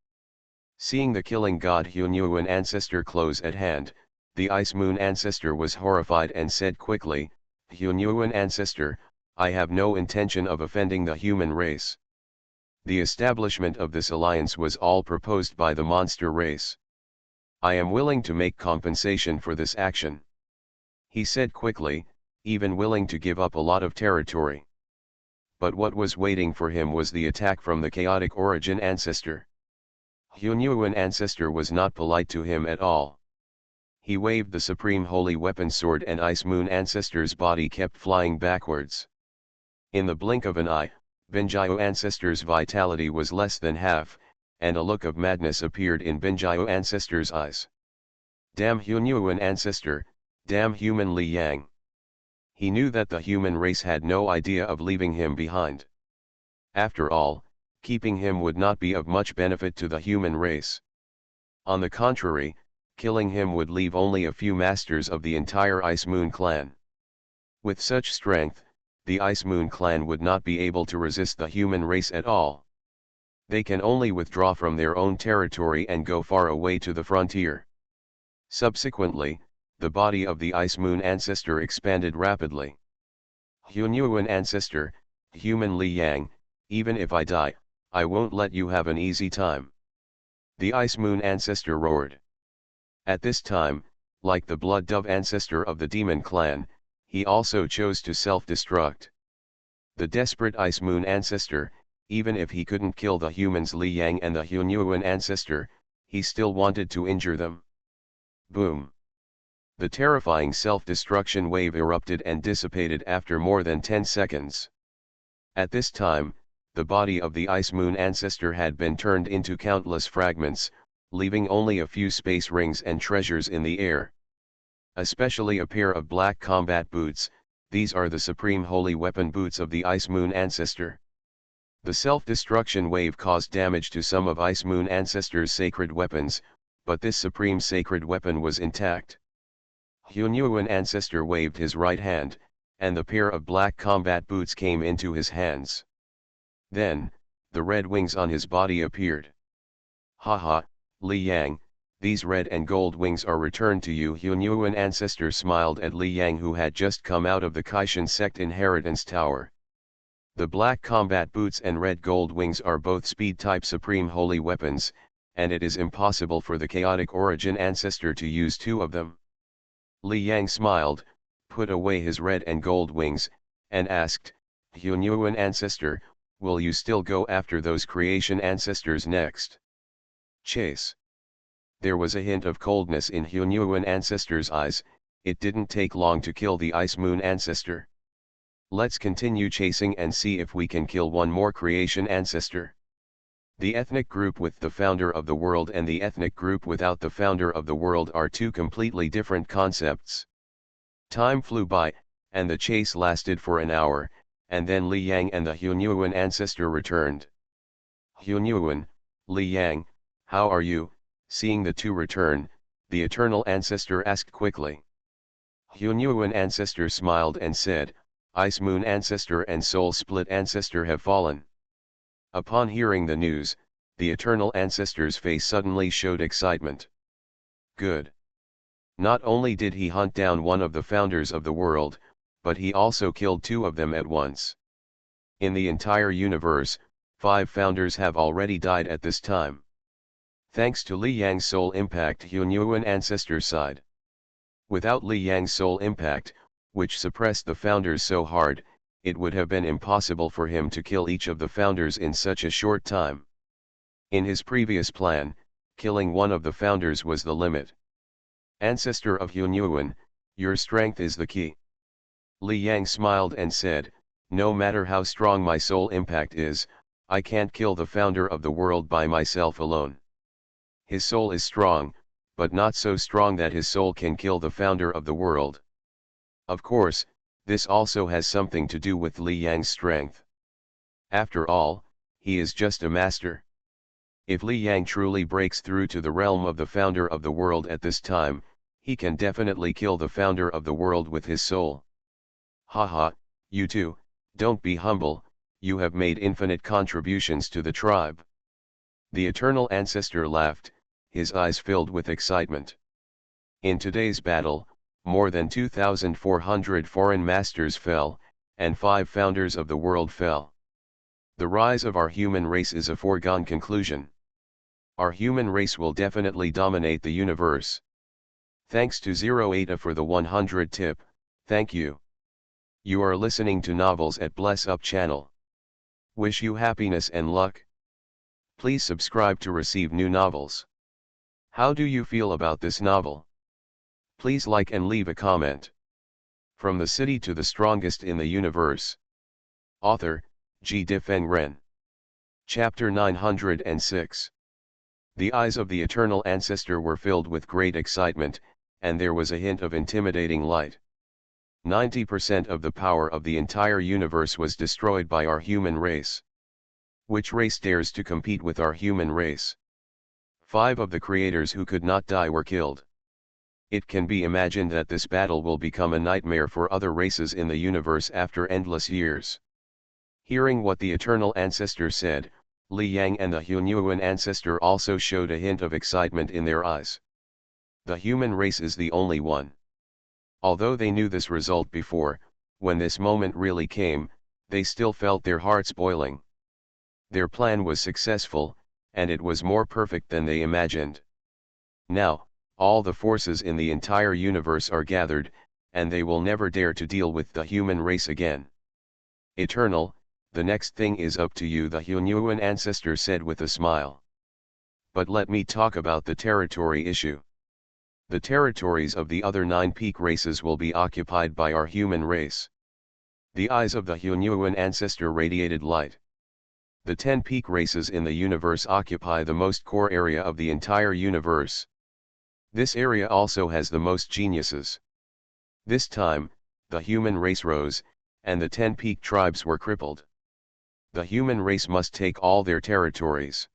Seeing the killing god Hunyuan ancestor close at hand, the Ice Moon ancestor was horrified and said quickly, "Hunyuan ancestor, I have no intention of offending the human race. The establishment of this alliance was all proposed by the monster race. I am willing to make compensation for this action." He said quickly, even willing to give up a lot of territory. But what was waiting for him was the attack from the chaotic origin ancestor. Hunyuan ancestor was not polite to him at all. He waved the supreme holy weapon sword and Ice Moon ancestor's body kept flying backwards. In the blink of an eye, Benjiu ancestor's vitality was less than half, and a look of madness appeared in Benjiu ancestor's eyes. Damn Hunyuan ancestor, damn human Li Yang. He knew that the human race had no idea of leaving him behind. After all, keeping him would not be of much benefit to the human race. On the contrary, killing him would leave only a few masters of the entire Ice Moon clan. With such strength, the Ice Moon clan would not be able to resist the human race at all. They can only withdraw from their own territory and go far away to the frontier. Subsequently, the body of the Ice Moon ancestor expanded rapidly. Hunyuan ancestor, human Li Yang, even if I die, I won't let you have an easy time. The Ice Moon ancestor roared. At this time, like the Blood Dove ancestor of the Demon clan, he also chose to self-destruct. The desperate Ice Moon ancestor, even if he couldn't kill the humans Li Yang and the Hunyuan ancestor, he still wanted to injure them. Boom! The terrifying self-destruction wave erupted and dissipated after more than 10 seconds. At this time, the body of the Ice Moon ancestor had been turned into countless fragments, leaving only a few space rings and treasures in the air. Especially a pair of black combat boots, these are the supreme holy weapon boots of the Ice Moon ancestor. The self-destruction wave caused damage to some of Ice Moon ancestor's sacred weapons, but this supreme sacred weapon was intact. Hunyuan ancestor waved his right hand, and the pair of black combat boots came into his hands. Then, the red wings on his body appeared. Haha, Li Yang, these red and gold wings are returned to you. Hunyuan ancestor smiled at Li Yang, who had just come out of the Kaishan sect inheritance tower. The black combat boots and red gold wings are both speed-type supreme holy weapons, and it is impossible for the chaotic origin ancestor to use two of them. Li Yang smiled, put away his red and gold wings, and asked, Hunyuan ancestor, will you still go after those creation ancestors next? Chase. There was a hint of coldness in Hunyuan ancestor's eyes. It didn't take long to kill the Ice Moon ancestor. Let's continue chasing and see if we can kill one more creation ancestor. The ethnic group with the founder of the world and the ethnic group without the founder of the world are two completely different concepts. Time flew by, and the chase lasted for an hour, and then Li Yang and the Hunyuan ancestor returned. Hunyuan, Li Yang, how are you? Seeing the two return, the eternal ancestor asked quickly. Hunyuan ancestor smiled and said, Ice Moon ancestor and Soul Split ancestor have fallen. Upon hearing the news, the eternal ancestor's face suddenly showed excitement. Good. Not only did he hunt down one of the founders of the world, but he also killed two of them at once. In the entire universe, 5 founders have already died at this time. Thanks to Li Yang's soul impact, Hunyuan ancestor sighed. Without Li Yang's soul impact, which suppressed the founders so hard, it would have been impossible for him to kill each of the founders in such a short time. In his previous plan, killing one of the founders was the limit. Ancestor of Hunyuan, your strength is the key. Li Yang smiled and said, no matter how strong my soul impact is, I can't kill the founder of the world by myself alone. His soul is strong, but not so strong that his soul can kill the founder of the world. Of course, this also has something to do with Li Yang's strength. After all, he is just a master. If Li Yang truly breaks through to the realm of the founder of the world at this time, he can definitely kill the founder of the world with his soul. Haha, you two, don't be humble, you have made infinite contributions to the tribe. The eternal ancestor laughed, his eyes filled with excitement. In today's battle, more than 2,400 foreign masters fell, and 5 founders of the world fell. The rise of our human race is a foregone conclusion. Our human race will definitely dominate the universe. Thanks to Zero Eta for the 100 tip, thank you. You are listening to Novels at Bless Up channel. Wish you happiness and luck. Please subscribe to receive new novels. How do you feel about this novel? Please like and leave a comment. From the city to the strongest in the universe. Author, G. Difeng Ren. Chapter 906. The eyes of the eternal ancestor were filled with great excitement, and there was a hint of intimidating light. 90% of the power of the entire universe was destroyed by our human race. Which race dares to compete with our human race? 5 of the creators who could not die were killed. It can be imagined that this battle will become a nightmare for other races in the universe after endless years. Hearing what the eternal ancestor said, Li Yang and the Hunyuan ancestor also showed a hint of excitement in their eyes. The human race is the only one. Although they knew this result before, when this moment really came, they still felt their hearts boiling. Their plan was successful, and it was more perfect than they imagined. Now, all the forces in the entire universe are gathered, and they will never dare to deal with the human race again. Eternal, the next thing is up to you, the Hunyuan ancestor said with a smile. But let me talk about the territory issue. The territories of the other 9 peak races will be occupied by our human race. The eyes of the Hunyuan ancestor radiated light. The 10 peak races in the universe occupy the most core area of the entire universe. This area also has the most geniuses. This time, the human race rose, and the 10 peak tribes were crippled. The human race must take all their territories.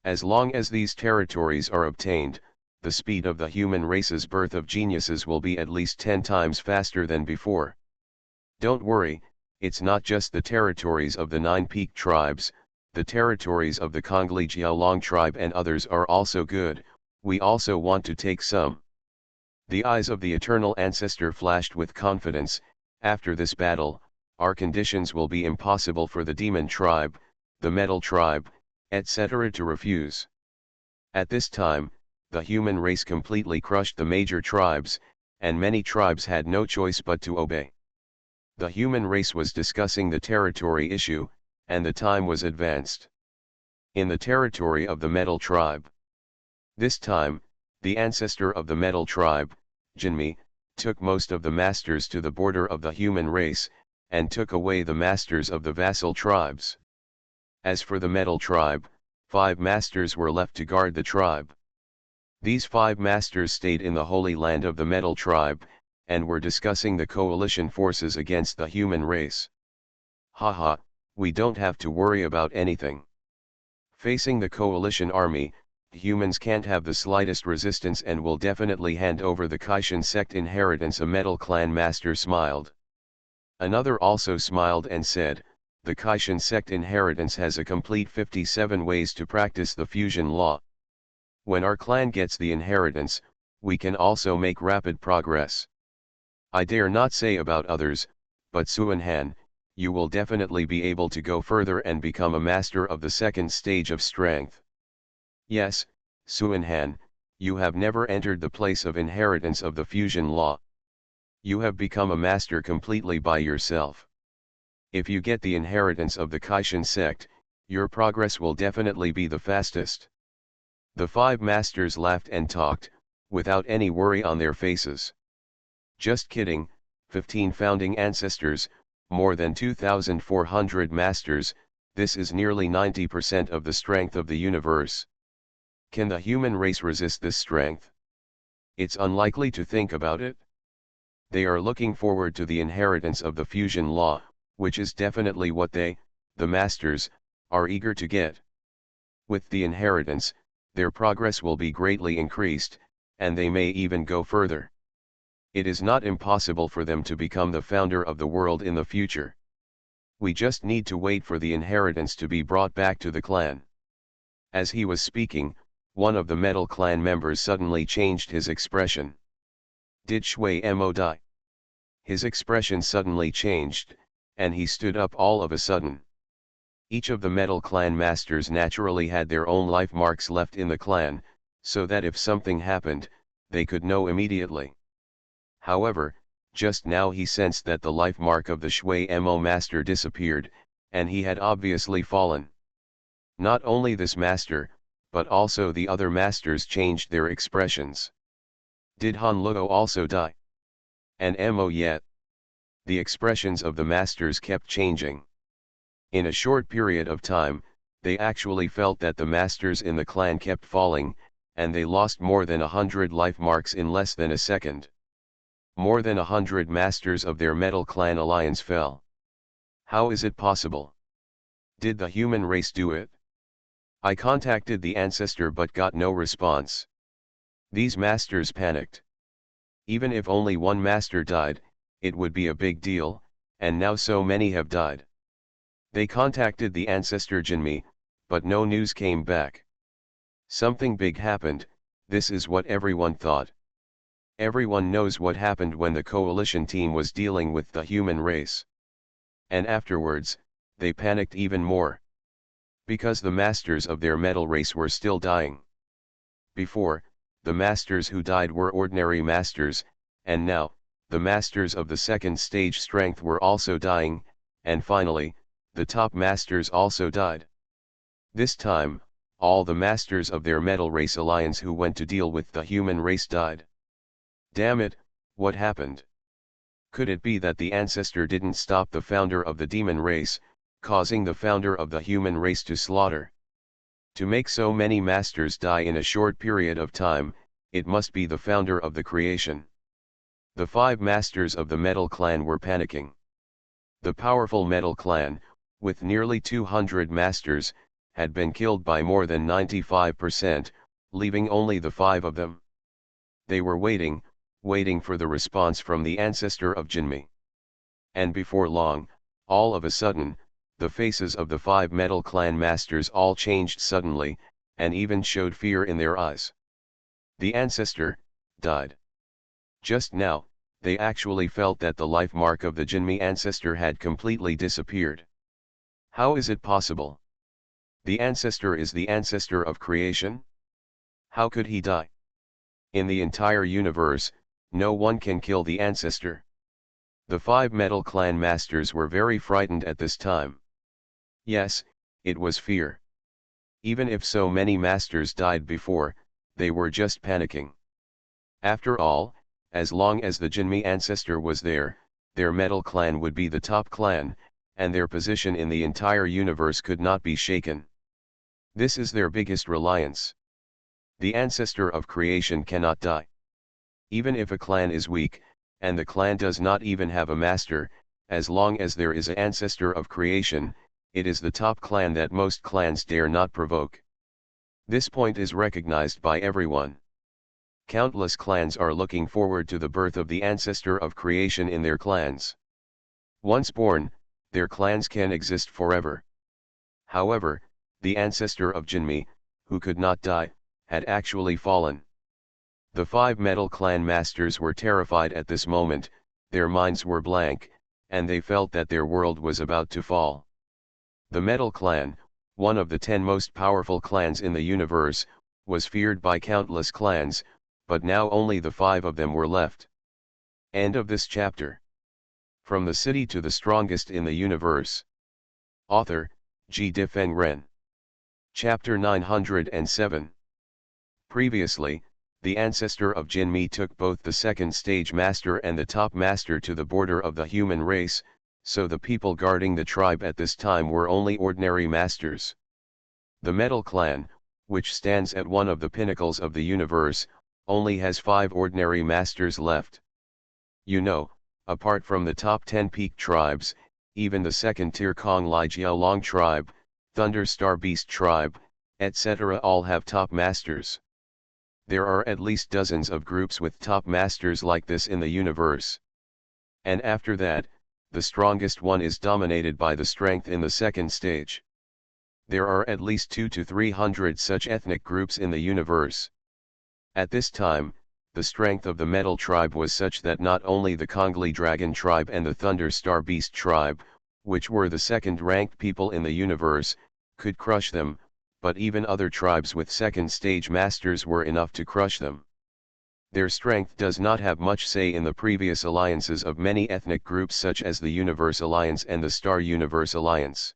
As long as these territories are obtained, the speed of the human race's birth of geniuses will be at least 10 times faster than before. Don't worry, it's not just the territories of the 9 peak tribes, the territories of the Kongli Jiaolong tribe and others are also good, we also want to take some. The eyes of the eternal ancestor flashed with confidence. After this battle, our conditions will be impossible for the demon tribe, the metal tribe, etc. to refuse. At this time, the human race completely crushed the major tribes, and many tribes had no choice but to obey. The human race was discussing the territory issue, and the time was advanced. In the territory of the metal tribe. This time, the ancestor of the metal tribe, Jinmi, took most of the masters to the border of the human race, and took away the masters of the vassal tribes. As for the metal tribe, 5 masters were left to guard the tribe. These 5 masters stayed in the holy land of the metal tribe, and were discussing the coalition forces against the human race. Haha, we don't have to worry about anything. Facing the coalition army, humans can't have the slightest resistance and will definitely hand over the Kaishan sect inheritance. A metal clan master smiled. Another also smiled and said, the Kaishan sect inheritance has a complete 57 ways to practice the fusion law. When our clan gets the inheritance, we can also make rapid progress. I dare not say about others, but Suanhan, you will definitely be able to go further and become a master of the second stage of strength. Yes, Suanhan, you have never entered the place of inheritance of the fusion law. You have become a master completely by yourself. If you get the inheritance of the Kaishan sect, your progress will definitely be the fastest. The 5 masters laughed and talked, without any worry on their faces. Just kidding, 15 founding ancestors, more than 2,400 masters, this is nearly 90% of the strength of the universe. Can the human race resist this strength? It's unlikely to think about it. They are looking forward to the inheritance of the fusion law, which is definitely what they, the masters, are eager to get. With the inheritance, their progress will be greatly increased, and they may even go further. It is not impossible for them to become the founder of the world in the future. We just need to wait for the inheritance to be brought back to the clan. As he was speaking, one of the metal clan members suddenly changed his expression. Did Shui Mo die? His expression suddenly changed, and he stood up all of a sudden. Each of the metal clan masters naturally had their own life marks left in the clan, so that if something happened, they could know immediately. However, just now he sensed that the life mark of the Shui Mo master disappeared, and he had obviously fallen. Not only this master, but also the other masters changed their expressions. Did Han Luo also die? And Mo yet? The expressions of the masters kept changing. In a short period of time, they actually felt that the masters in the clan kept falling, and they lost more than 100 life marks in less than a second. More than 100 masters of their metal clan alliance fell. How is it possible? Did the human race do it? I contacted the ancestor but got no response. These masters panicked. Even if only one master died, it would be a big deal, and now so many have died. They contacted the ancestor Jinmi, but no news came back. Something big happened, this is what everyone thought. Everyone knows what happened when the coalition team was dealing with the human race. And afterwards, they panicked even more. Because the masters of their metal race were still dying. Before, the masters who died were ordinary masters, and now, the masters of the second stage strength were also dying, and finally, the top masters also died. This time, all the masters of their metal race alliance who went to deal with the human race died. Damn it, what happened? Could it be that the ancestor didn't stop the founder of the demon race, causing the founder of the human race to slaughter? To make so many masters die in a short period of time, it must be the founder of the creation. The 5 masters of the metal clan were panicking. The powerful metal clan, with nearly 200 masters, had been killed by more than 95%, leaving only the 5 of them. They were waiting for the response from the ancestor of Jinmi. And before long, all of a sudden, the faces of the 5 metal clan masters all changed suddenly, and even showed fear in their eyes. The ancestor died. Just now, they actually felt that the life mark of the Jinmi ancestor had completely disappeared. How is it possible? The ancestor is the ancestor of creation? How could he die? In the entire universe, no one can kill the ancestor. The 5 metal clan masters were very frightened at this time. Yes, it was fear. Even if so many masters died before, they were just panicking. After all, as long as the Jinmi ancestor was there, their metal clan would be the top clan, and their position in the entire universe could not be shaken. This is their biggest reliance. The ancestor of creation cannot die. Even if a clan is weak, and the clan does not even have a master, as long as there is an ancestor of creation, it is the top clan that most clans dare not provoke. This point is recognized by everyone. Countless clans are looking forward to the birth of the ancestor of creation in their clans. Once born, their clans can exist forever. However, the ancestor of Jinmi, who could not die, had actually fallen. The 5 metal clan masters were terrified at this moment, their minds were blank, and they felt that their world was about to fall. The metal clan, one of the 10 most powerful clans in the universe, was feared by countless clans, but now only the 5 of them were left. End of this chapter. From the city to the strongest in the universe. Author, G. Difeng Ren. Chapter 907. Previously, the ancestor of Jinmi took both the second stage master and the top master to the border of the human race, so the people guarding the tribe at this time were only ordinary masters. The Metal Clan, which stands at one of the pinnacles of the universe, only has 5 ordinary masters left. You know, apart from the top 10 peak tribes, even the second-tier Kong Lai Jiaolong tribe, Thunder Star Beast tribe, etc. all have top masters. There are at least dozens of groups with top masters like this in the universe. And after that, the strongest one is dominated by the strength in the second stage. There are at least 200 to 300 such ethnic groups in the universe. At this time, the strength of the Metal tribe was such that not only the Kongli Dragon tribe and the Thunder Star Beast tribe, which were the second-ranked people in the universe, could crush them, but even other tribes with second-stage masters were enough to crush them. Their strength does not have much say in the previous alliances of many ethnic groups such as the Universe Alliance and the Star Universe Alliance.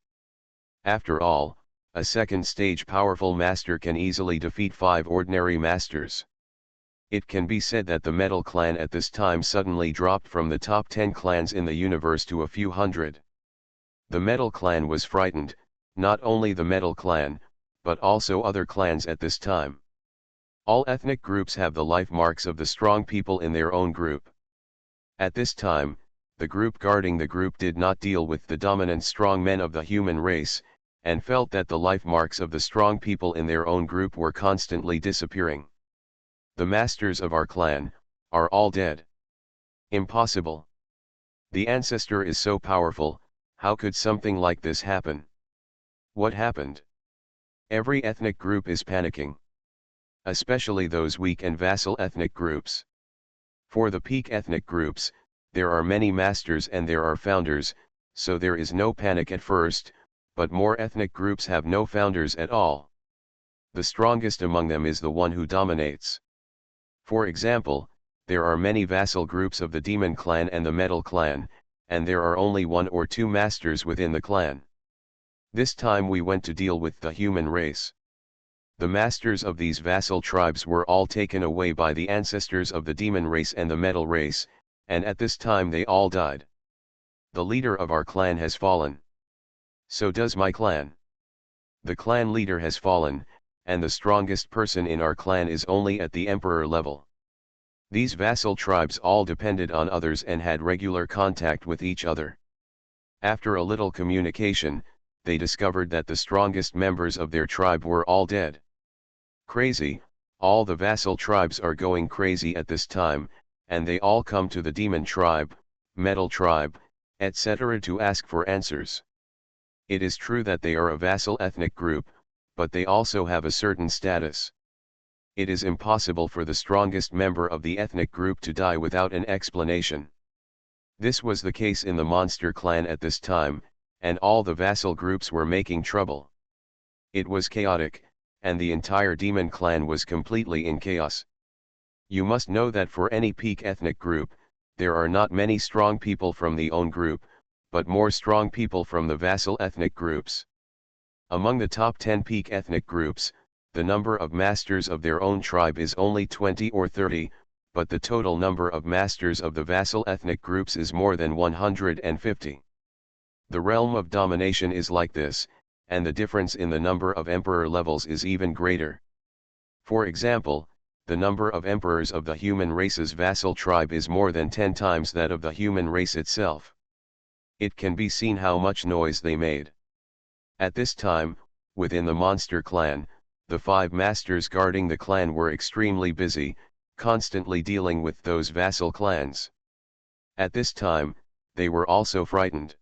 After all, a second-stage powerful master can easily defeat 5 ordinary masters. It can be said that the Metal Clan at this time suddenly dropped from the top 10 clans in the universe to a few hundred. The Metal Clan was frightened, not only the Metal Clan, but also other clans at this time. All ethnic groups have the life marks of the strong people in their own group. At this time, the group guarding the group did not deal with the dominant strong men of the human race, and felt that the life marks of the strong people in their own group were constantly disappearing. The masters of our clan are all dead. Impossible. The ancestor is so powerful, how could something like this happen? What happened? Every ethnic group is panicking. Especially those weak and vassal ethnic groups. For the peak ethnic groups, there are many masters and there are founders, so there is no panic at first, but more ethnic groups have no founders at all. The strongest among them is the one who dominates. For example, there are many vassal groups of the Demon Clan and the Metal Clan, and there are only 1 or 2 masters within the clan. This time we went to deal with the human race. The masters of these vassal tribes were all taken away by the ancestors of the demon race and the metal race, and at this time they all died. The leader of our clan has fallen. So does my clan. The clan leader has fallen, and the strongest person in our clan is only at the emperor level. These vassal tribes all depended on others and had regular contact with each other. After a little communication, they discovered that the strongest members of their tribe were all dead. Crazy, all the vassal tribes are going crazy at this time, and they all come to the demon tribe, metal tribe, etc. to ask for answers. It is true that they are a vassal ethnic group, but they also have a certain status. It is impossible for the strongest member of the ethnic group to die without an explanation. This was the case in the Monster Clan at this time, and all the vassal groups were making trouble. It was chaotic, and the entire Demon Clan was completely in chaos. You must know that for any peak ethnic group, there are not many strong people from the own group, but more strong people from the vassal ethnic groups. Among the top 10 peak ethnic groups, the number of masters of their own tribe is only 20 or 30, but the total number of masters of the vassal ethnic groups is more than 150. The realm of domination is like this, and the difference in the number of emperor levels is even greater. For example, the number of emperors of the human race's vassal tribe is more than 10 times that of the human race itself. It can be seen how much noise they made. At this time, within the monster clan, the 5 masters guarding the clan were extremely busy, constantly dealing with those vassal clans. At this time, they were also frightened.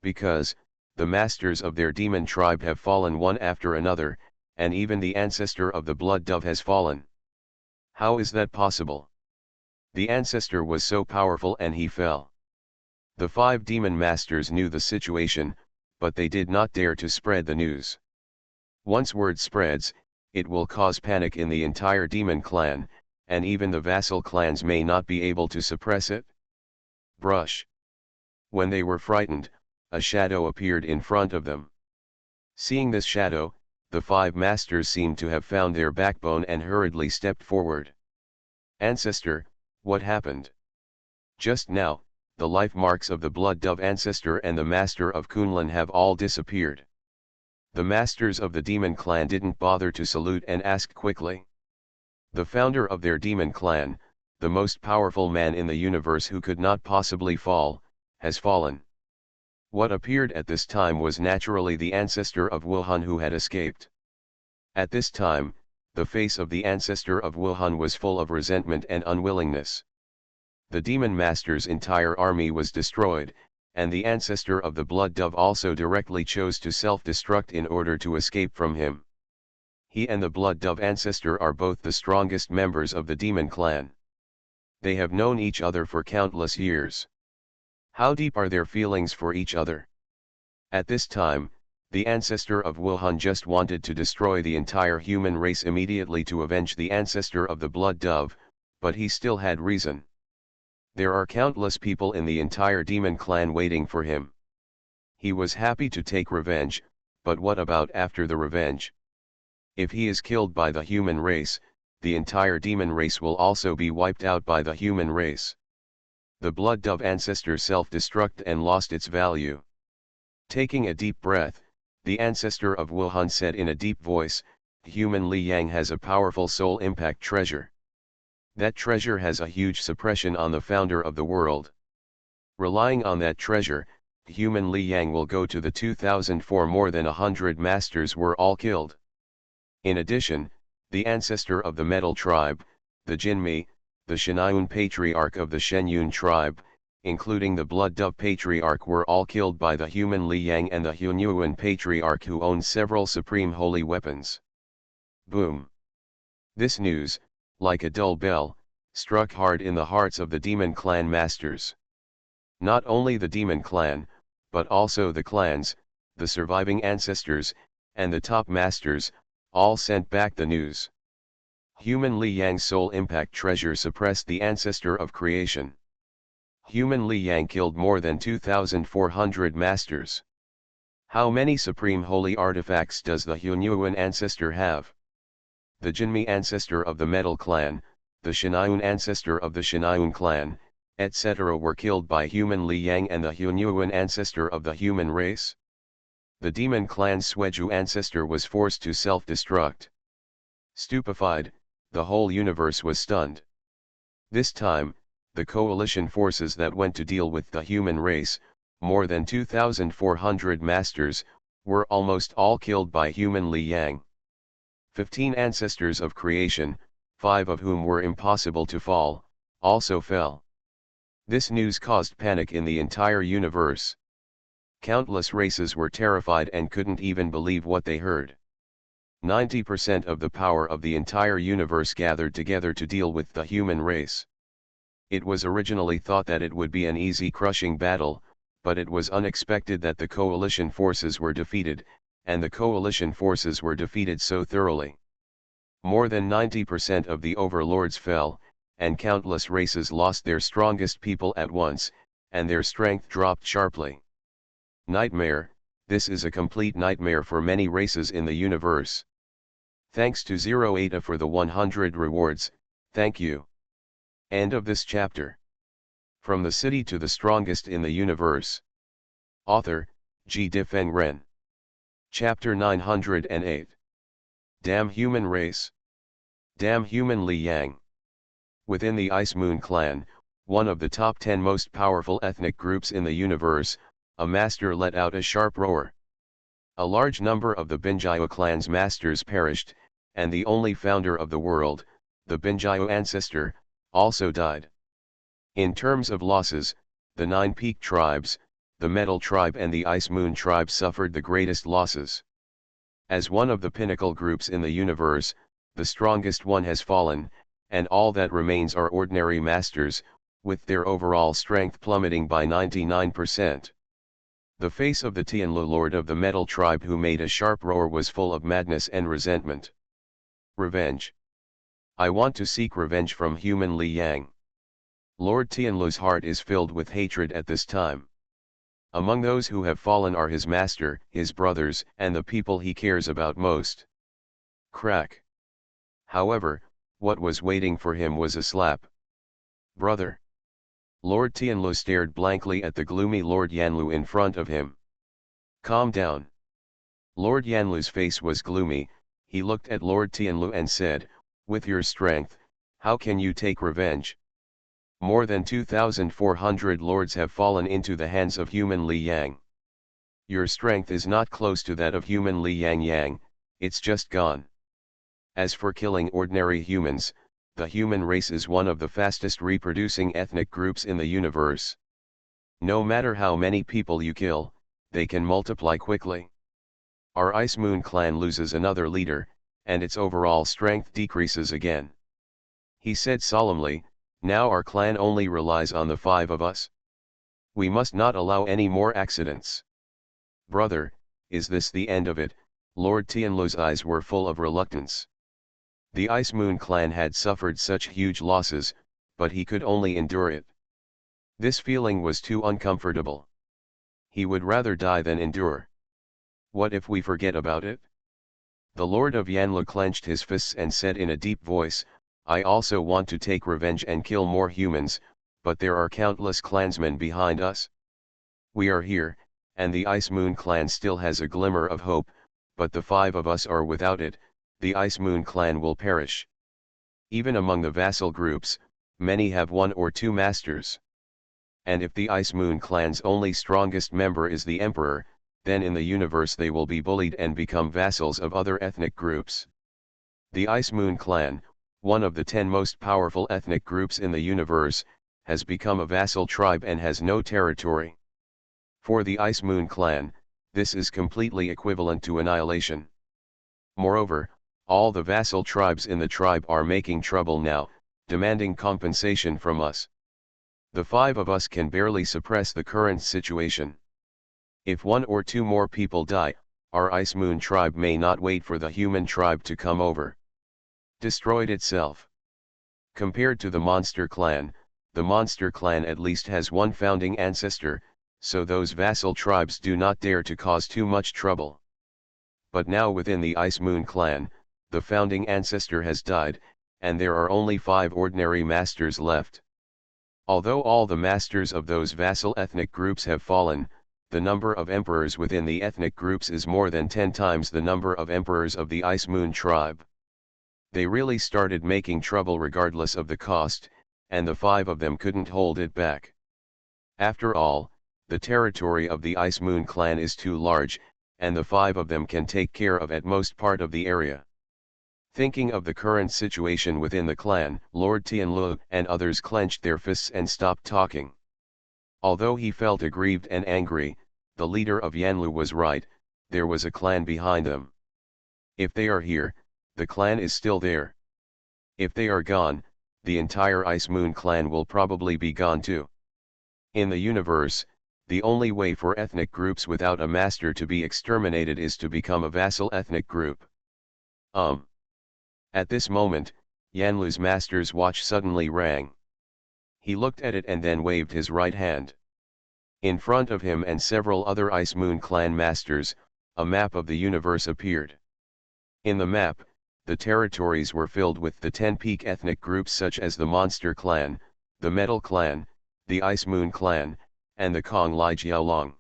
Because, the masters of their demon tribe have fallen one after another, and even the ancestor of the blood dove has fallen. How is that possible? The ancestor was so powerful and he fell. The 5 demon masters knew the situation, but they did not dare to spread the news. Once word spreads, it will cause panic in the entire demon clan, and even the vassal clans may not be able to suppress it. Brush. When they were frightened, a shadow appeared in front of them. Seeing this shadow, the 5 masters seemed to have found their backbone and hurriedly stepped forward. Ancestor, what happened? Just now, the life marks of the blood dove ancestor and the master of Kunlun have all disappeared. The masters of the demon clan didn't bother to salute and ask quickly. The founder of their demon clan, the most powerful man in the universe who could not possibly fall, has fallen. What appeared at this time was naturally the ancestor of Wuhan who had escaped. At this time, the face of the ancestor of Wuhan was full of resentment and unwillingness. The demon master's entire army was destroyed, and the ancestor of the blood dove also directly chose to self-destruct in order to escape from him. He and the blood dove ancestor are both the strongest members of the demon clan. They have known each other for countless years. How deep are their feelings for each other? At this time, the ancestor of Wuhan just wanted to destroy the entire human race immediately to avenge the ancestor of the blood dove, but he still had reason. There are countless people in the entire demon clan waiting for him. He was happy to take revenge, but what about after the revenge? If he is killed by the human race, the entire demon race will also be wiped out by the human race. The blood dove ancestor self-destructed and lost its value. Taking a deep breath, the ancestor of Wuhan said in a deep voice, "Human Li Yang has a powerful soul impact treasure. That treasure has a huge suppression on the founder of the world. Relying on that treasure, human Li Yang will go to the 2004. More than 100 masters were all killed. In addition, the ancestor of the metal tribe, the Jinmi, the Shenayun patriarch of the Shenyun tribe, including the blood dove patriarch, were all killed by the human Li Yang and the Hunyuan patriarch who owned several supreme holy weapons." Boom! This news, like a dull bell, struck hard in the hearts of the demon clan masters. Not only the demon clan, but also the clans, the surviving ancestors, and the top masters, all sent back the news. Human Li Yang's soul impact treasure suppressed the ancestor of creation. Human Li Yang killed more than 2,400 masters. How many supreme holy artifacts does the Hunyuan ancestor have? The Jinmi ancestor of the metal clan, the Shenayun ancestor of the Shenayun clan, etc. were killed by human Li Yang and the Hunyuan ancestor of the human race. The demon clan's Sweju ancestor was forced to self-destruct. Stupefied, the whole universe was stunned. This time, the coalition forces that went to deal with the human race, more than 2,400 masters, were almost all killed by human Li Yang. 15 ancestors of creation, 5 of whom were impossible to fall, also fell. This news caused panic in the entire universe. Countless races were terrified and couldn't even believe what they heard. 90% of the power of the entire universe gathered together to deal with the human race. It was originally thought that it would be an easy crushing battle, but it was unexpected that the coalition forces were defeated, and the coalition forces were defeated so thoroughly. More than 90% of the overlords fell, and countless races lost their strongest people at once, and their strength dropped sharply. Nightmare, this is a complete nightmare for many races in the universe. Thanks to Zero Eta for the 100 rewards, thank you. End of this chapter. From the city to the strongest in the universe. Author, G. Difeng Ren. Chapter 908. Damn Human Race. Damn Human Li Yang. Within the Ice Moon clan, one of the top 10 most powerful ethnic groups in the universe, a master let out a sharp roar. A large number of the Binjio clan's masters perished, and the only founder of the world, the Binjio ancestor, also died. In terms of losses, the 9 peak tribes, the Metal tribe and the Ice Moon tribe suffered the greatest losses. As one of the pinnacle groups in the universe, the strongest one has fallen, and all that remains are ordinary masters, with their overall strength plummeting by 99%. The face of the Tianlu lord of the Metal tribe, who made a sharp roar, was full of madness and resentment. Revenge. I want to seek revenge from human Li Yang. Lord Tianlu's heart is filled with hatred at this time. Among those who have fallen are his master, his brothers, and the people he cares about most. Crack. However, what was waiting for him was a slap. Brother. Lord Tianlu stared blankly at the gloomy Lord Yanlu in front of him. Calm down. Lord Yanlu's face was gloomy. He looked at Lord Tianlu and said, with your strength, how can you take revenge? More than 2,400 lords have fallen into the hands of human Li Yang. Your strength is not close to that of human Li Yang, it's just gone. As for killing ordinary humans, the human race is one of the fastest reproducing ethnic groups in the universe. No matter how many people you kill, they can multiply quickly. Our Ice Moon clan loses another leader, and its overall strength decreases again. He said solemnly, now our clan only relies on the 5 of us. We must not allow any more accidents. Brother, is this the end of it? Lord Tianlu's eyes were full of reluctance. The Ice Moon clan had suffered such huge losses, but he could only endure it. This feeling was too uncomfortable. He would rather die than endure. What if we forget about it? The Lord of Yanlu clenched his fists and said in a deep voice, I also want to take revenge and kill more humans, but there are countless clansmen behind us. We are here, and the Ice Moon clan still has a glimmer of hope, but the 5 of us are without it, the Ice Moon clan will perish. Even among the vassal groups, many have 1 or 2 masters. And if the Ice Moon clan's only strongest member is the Emperor, then in the universe they will be bullied and become vassals of other ethnic groups. The Ice Moon clan, one of the 10 most powerful ethnic groups in the universe, has become a vassal tribe and has no territory. For the Ice Moon clan, this is completely equivalent to annihilation. Moreover, all the vassal tribes in the tribe are making trouble now, demanding compensation from us. The 5 of us can barely suppress the current situation. If 1 or 2 more people die, our Ice Moon tribe may not wait for the human tribe to come over. Destroyed itself. Compared to the Monster clan, the Monster clan at least has 1 founding ancestor, so those vassal tribes do not dare to cause too much trouble. But now within the Ice Moon clan, the founding ancestor has died, and there are only 5 ordinary masters left. Although all the masters of those vassal ethnic groups have fallen, the number of emperors within the ethnic groups is more than 10 times the number of emperors of the Ice Moon tribe. They really started making trouble regardless of the cost, and the 5 of them couldn't hold it back. After all, the territory of the Ice Moon clan is too large, and the 5 of them can take care of at most part of the area. Thinking of the current situation within the clan, Lord Tianlu and others clenched their fists and stopped talking. Although he felt aggrieved and angry, the leader of Yanlu was right, there was a clan behind them. If they are here, the clan is still there. If they are gone, the entire Ice Moon clan will probably be gone too. In the universe, the only way for ethnic groups without a master to be exterminated is to become a vassal ethnic group. At this moment, Yanlu's master's watch suddenly rang. He looked at it and then waved his right hand. In front of him and several other Ice Moon clan masters, a map of the universe appeared. In the map, the territories were filled with the 10 peak ethnic groups such as the Monster clan, the Metal clan, the Ice Moon clan, and the Kong Lai Jiaolong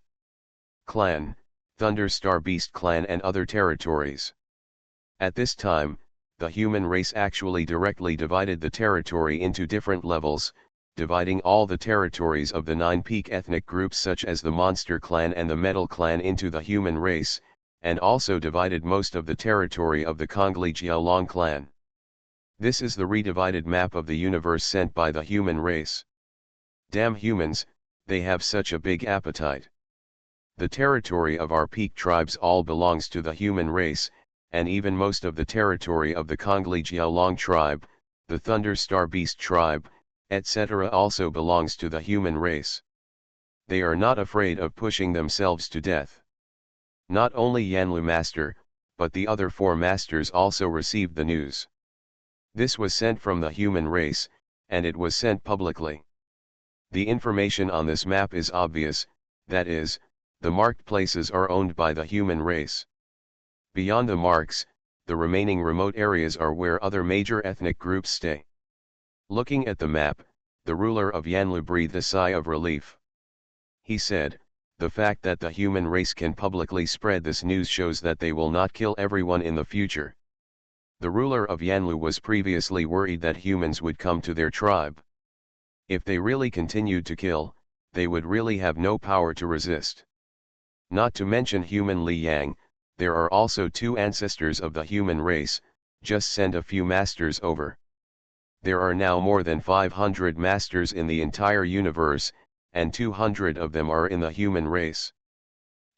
clan, Thunder Star Beast clan and other territories. At this time, the human race actually directly divided the territory into different levels, dividing all the territories of the 9 peak ethnic groups such as the Monster clan and the Metal clan into the human race, and also divided most of the territory of the Kongli Jiaolong clan. This is the redivided map of the universe sent by the human race. Damn humans, they have such a big appetite. The territory of our peak tribes all belongs to the human race, and even most of the territory of the Kongli Jiaolong tribe, the Thunder Star Beast tribe, etc. also belongs to the human race. They are not afraid of pushing themselves to death. Not only Yanlu Master, but the other 4 masters also received the news. This was sent from the human race, and it was sent publicly. The information on this map is obvious, that is, the marked places are owned by the human race. Beyond the marks, the remaining remote areas are where other major ethnic groups stay. Looking at the map, the ruler of Yanlu breathed a sigh of relief. He said, "The fact that the human race can publicly spread this news shows that they will not kill everyone in the future." The ruler of Yanlu was previously worried that humans would come to their tribe. If they really continued to kill, they would really have no power to resist. Not to mention human Li Yang, there are also 2 ancestors of the human race. Just send a few masters over. There are now more than 500 masters in the entire universe, and 200 of them are in the human race.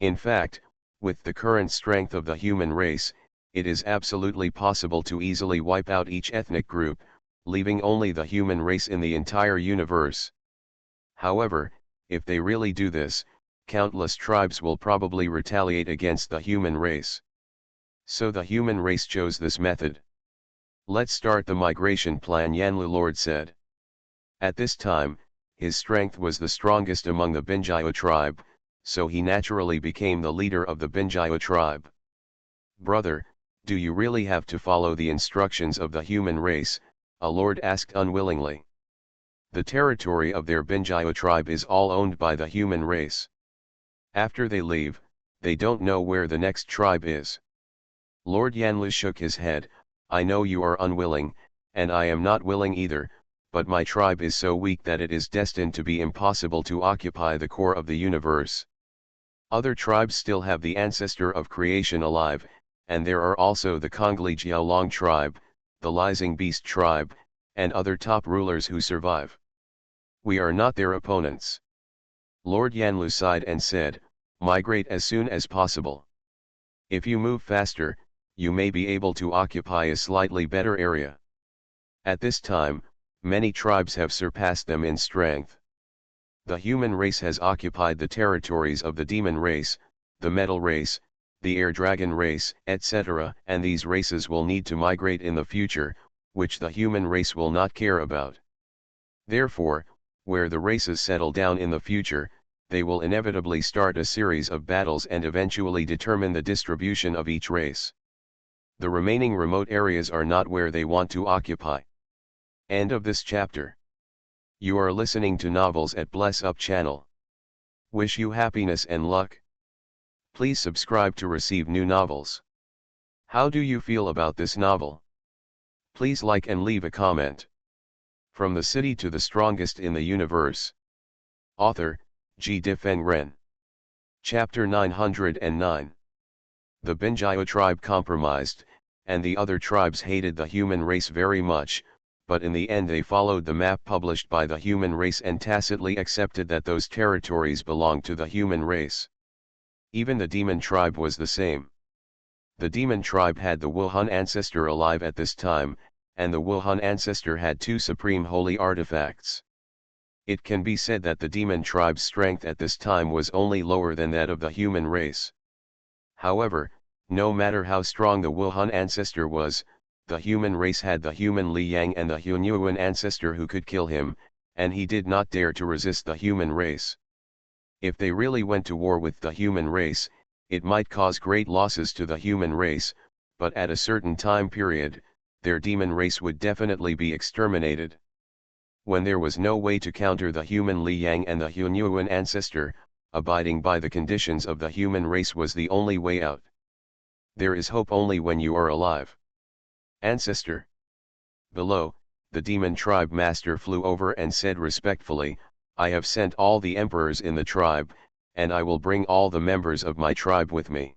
In fact, with the current strength of the human race, it is absolutely possible to easily wipe out each ethnic group, leaving only the human race in the entire universe. However, if they really do this, countless tribes will probably retaliate against the human race. So the human race chose this method. "Let's start the migration plan," Yanlu Lord said. At this time, his strength was the strongest among the Binjaya tribe, so he naturally became the leader of the Binjaya tribe. "Brother, do you really have to follow the instructions of the human race?" a lord asked unwillingly. "The territory of their Binjaya tribe is all owned by the human race. After they leave, they don't know where the next tribe is." Lord Yanlu shook his head. "I know you are unwilling, and I am not willing either, but my tribe is so weak that it is destined to be impossible to occupy the core of the universe. Other tribes still have the ancestor of creation alive, and there are also the Kongli Jiaolong tribe, the Lising Beast tribe, and other top rulers who survive. We are not their opponents." Lord Yanlu sighed and said, "Migrate as soon as possible. If you move faster, you may be able to occupy a slightly better area. At this time, many tribes have surpassed them in strength. The human race has occupied the territories of the demon race, the metal race, the air dragon race, etc., and these races will need to migrate in the future, which the human race will not care about. Therefore, where the races settle down in the future, they will inevitably start a series of battles and eventually determine the distribution of each race. The remaining remote areas are not where they want to occupy." End of this chapter. You are listening to Novels at Bless Up channel. Wish you happiness and luck. Please subscribe to receive new novels. How do you feel about this novel? Please like and leave a comment. From the City to the Strongest in the Universe. Author, G. Difeng Ren. Chapter 909. The Binjaya tribe compromised, and the other tribes hated the human race very much, but in the end they followed the map published by the human race and tacitly accepted that those territories belonged to the human race. Even the demon tribe was the same. The demon tribe had the Wuhan ancestor alive at this time, and the Wuhan ancestor had 2 supreme holy artifacts. It can be said that the demon tribe's strength at this time was only lower than that of the human race. However, no matter how strong the Wuhan ancestor was, the human race had the human Li Yang and the Hunyuan ancestor who could kill him, and he did not dare to resist the human race. If they really went to war with the human race, it might cause great losses to the human race, but at a certain time period, their demon race would definitely be exterminated. When there was no way to counter the human Li Yang and the Hunyuan ancestor, abiding by the conditions of the human race was the only way out. There is hope only when you are alive. Ancestor. Below, the demon tribe master flew over and said respectfully, "I have sent all the emperors in the tribe, and I will bring all the members of my tribe with me.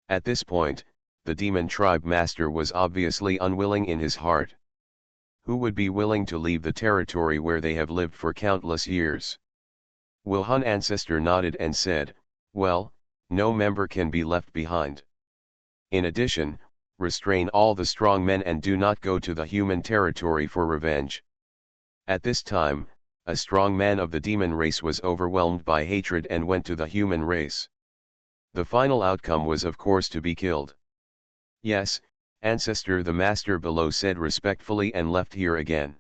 At this point, the demon tribe master was obviously unwilling in his heart. Who would be willing to leave the territory where they have lived for countless years? Wuhan ancestor nodded and said, well, no member can be left behind. In addition, restrain all the strong men and do not go to the human territory for revenge. At this time, a strong man of the demon race was overwhelmed by hatred and went to the human race. The final outcome was of course to be killed. Yes, ancestor, the master below said respectfully, and left here again.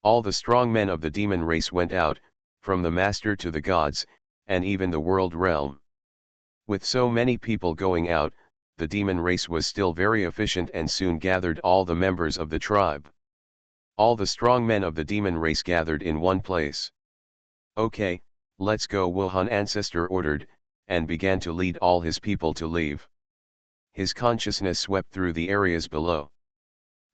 All the strong men of the demon race went out, from the master to the gods, and even the world realm. With so many people going out, the demon race was still very efficient and soon gathered all the members of the tribe. All the strong men of the demon race gathered in one place. Okay, let's go, Wuhan ancestor ordered, and began to lead all his people to leave. His consciousness swept through the areas below.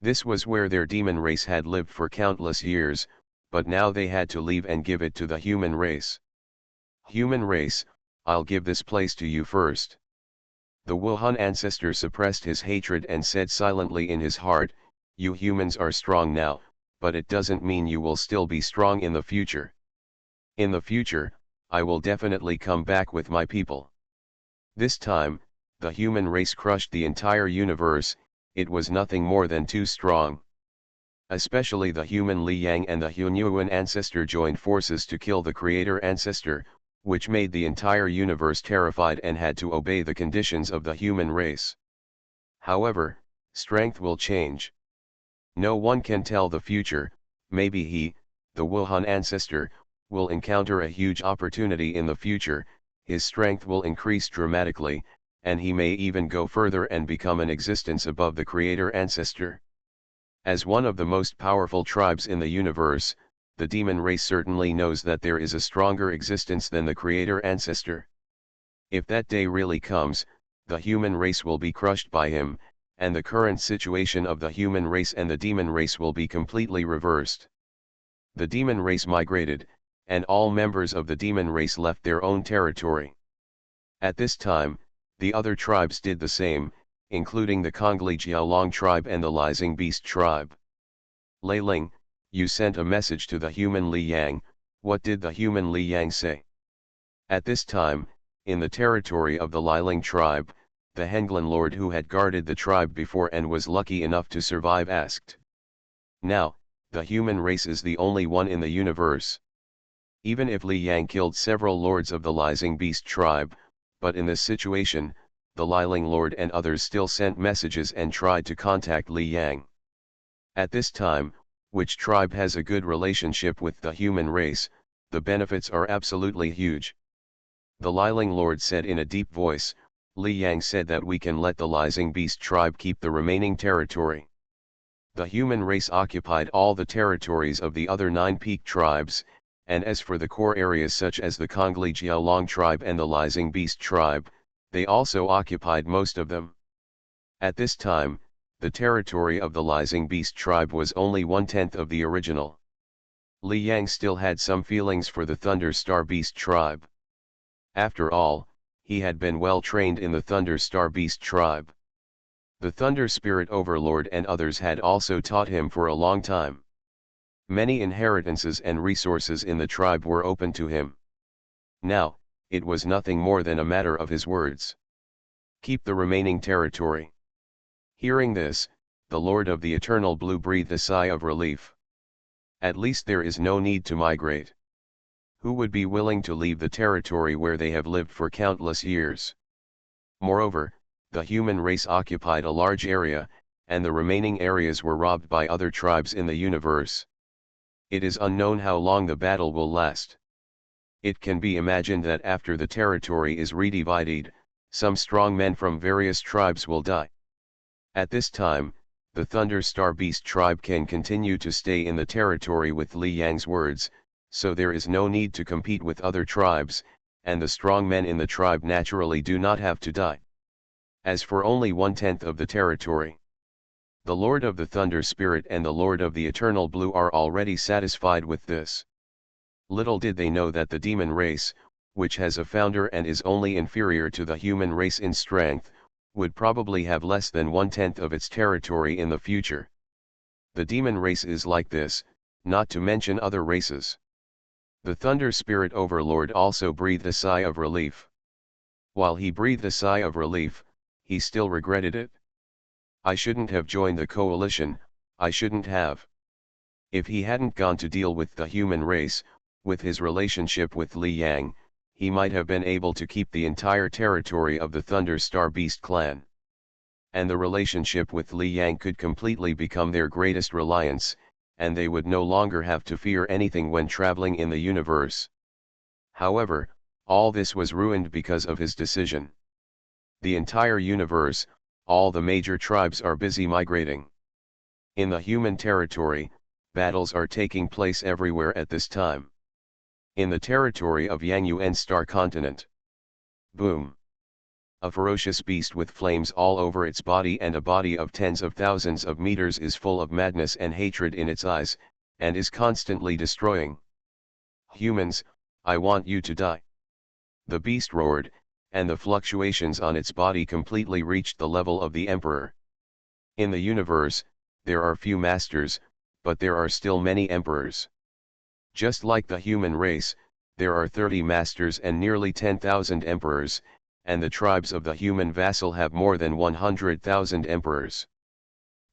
This was where their demon race had lived for countless years, but now they had to leave and give it to the human race. Human race, I'll give this place to you first. The Wuhan ancestor suppressed his hatred and said silently in his heart, you humans are strong now, but it doesn't mean you will still be strong in the future. In the future, I will definitely come back with my people. This time, the human race crushed the entire universe. It was nothing more than too strong. Especially the human Li Yang and the Hunyuan ancestor joined forces to kill the creator ancestor, which made the entire universe terrified and had to obey the conditions of the human race. However, strength will change. No one can tell the future. Maybe he, the Wuhan ancestor, will encounter a huge opportunity in the future, his strength will increase dramatically, and he may even go further and become an existence above the creator ancestor. As one of the most powerful tribes in the universe, the demon race certainly knows that there is a stronger existence than the creator ancestor. If that day really comes, the human race will be crushed by him, and the current situation of the human race and the demon race will be completely reversed. The demon race migrated, and all members of the demon race left their own territory. At this time, the other tribes did the same, including the Kongli Jiaolong tribe and the Lising Beast tribe. Lei Ling, you sent a message to the human Li Yang. What did the human Li Yang say? At this time, in the territory of the Liling tribe, the Henglan lord who had guarded the tribe before and was lucky enough to survive asked. Now, the human race is the only one in the universe. Even if Li Yang killed several lords of the Lising Beast tribe, but in this situation, the Liling lord and others still sent messages and tried to contact Li Yang. At this time, which tribe has a good relationship with the human race, the benefits are absolutely huge. The Liling lord said in a deep voice, Li Yang said that we can let the Lising Beast tribe keep the remaining territory. The human race occupied all the territories of the other 9 peak tribes, and as for the core areas such as the Kongli Jiaolong tribe and the Lising Beast tribe, they also occupied most of them. At this time, the territory of the Lising Beast tribe was only 1/10 of the original. Li Yang still had some feelings for the Thunder Star Beast tribe. After all, he had been well trained in the Thunder Star Beast tribe. The Thunder Spirit Overlord and others had also taught him for a long time. Many inheritances and resources in the tribe were open to him. Now, it was nothing more than a matter of his words. Keep the remaining territory. Hearing this, the Lord of the Eternal Blue breathed a sigh of relief. At least there is no need to migrate. Who would be willing to leave the territory where they have lived for countless years? Moreover, the human race occupied a large area, and the remaining areas were robbed by other tribes in the universe. It is unknown how long the battle will last. It can be imagined that after the territory is redivided, some strong men from various tribes will die. At this time, the Thunder Star Beast tribe can continue to stay in the territory with Li Yang's words, so there is no need to compete with other tribes, and the strong men in the tribe naturally do not have to die. As for only 1/10 of the territory, the Lord of the Thunder Spirit and the Lord of the Eternal Blue are already satisfied with this. Little did they know that the demon race, which has a founder and is only inferior to the human race in strength, would probably have less than 1/10 of its territory in the future. The demon race is like this, not to mention other races. The Thunder Spirit Overlord also breathed a sigh of relief. While he breathed a sigh of relief, he still regretted it. I shouldn't have joined the coalition, I shouldn't have. If he hadn't gone to deal with the human race, with his relationship with Li Yang, he might have been able to keep the entire territory of the Thunder Star Beast clan. And the relationship with Li Yang could completely become their greatest reliance, and they would no longer have to fear anything when traveling in the universe. However, all this was ruined because of his decision. The entire universe, all the major tribes are busy migrating. In the human territory, battles are taking place everywhere at this time. In the territory of Yang Yuan Star Continent. Boom! A ferocious beast with flames all over its body and a body of tens of thousands of meters is full of madness and hatred in its eyes, and is constantly destroying. Humans, I want you to die. The beast roared, and the fluctuations on its body completely reached the level of the Emperor. In the universe, there are few masters, but there are still many emperors. Just like the human race, there are 30 masters and nearly 10,000 emperors, and the tribes of the human vassal have more than 100,000 emperors.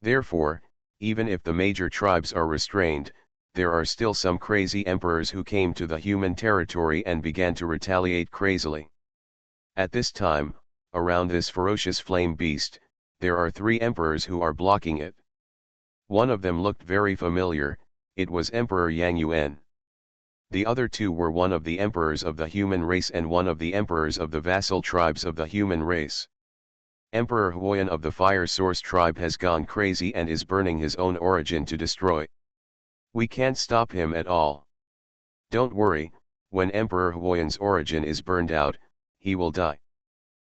Therefore, even if the major tribes are restrained, there are still some crazy emperors who came to the human territory and began to retaliate crazily. At this time, around this ferocious flame beast, there are 3 emperors who are blocking it. One of them looked very familiar, it was Emperor Yang Yuan. The other 2 were one of the emperors of the human race and one of the emperors of the vassal tribes of the human race. Emperor Huoyan of the Fire Source tribe has gone crazy and is burning his own origin to destroy. We can't stop him at all. Don't worry, when Emperor Huoyan's origin is burned out, he will die.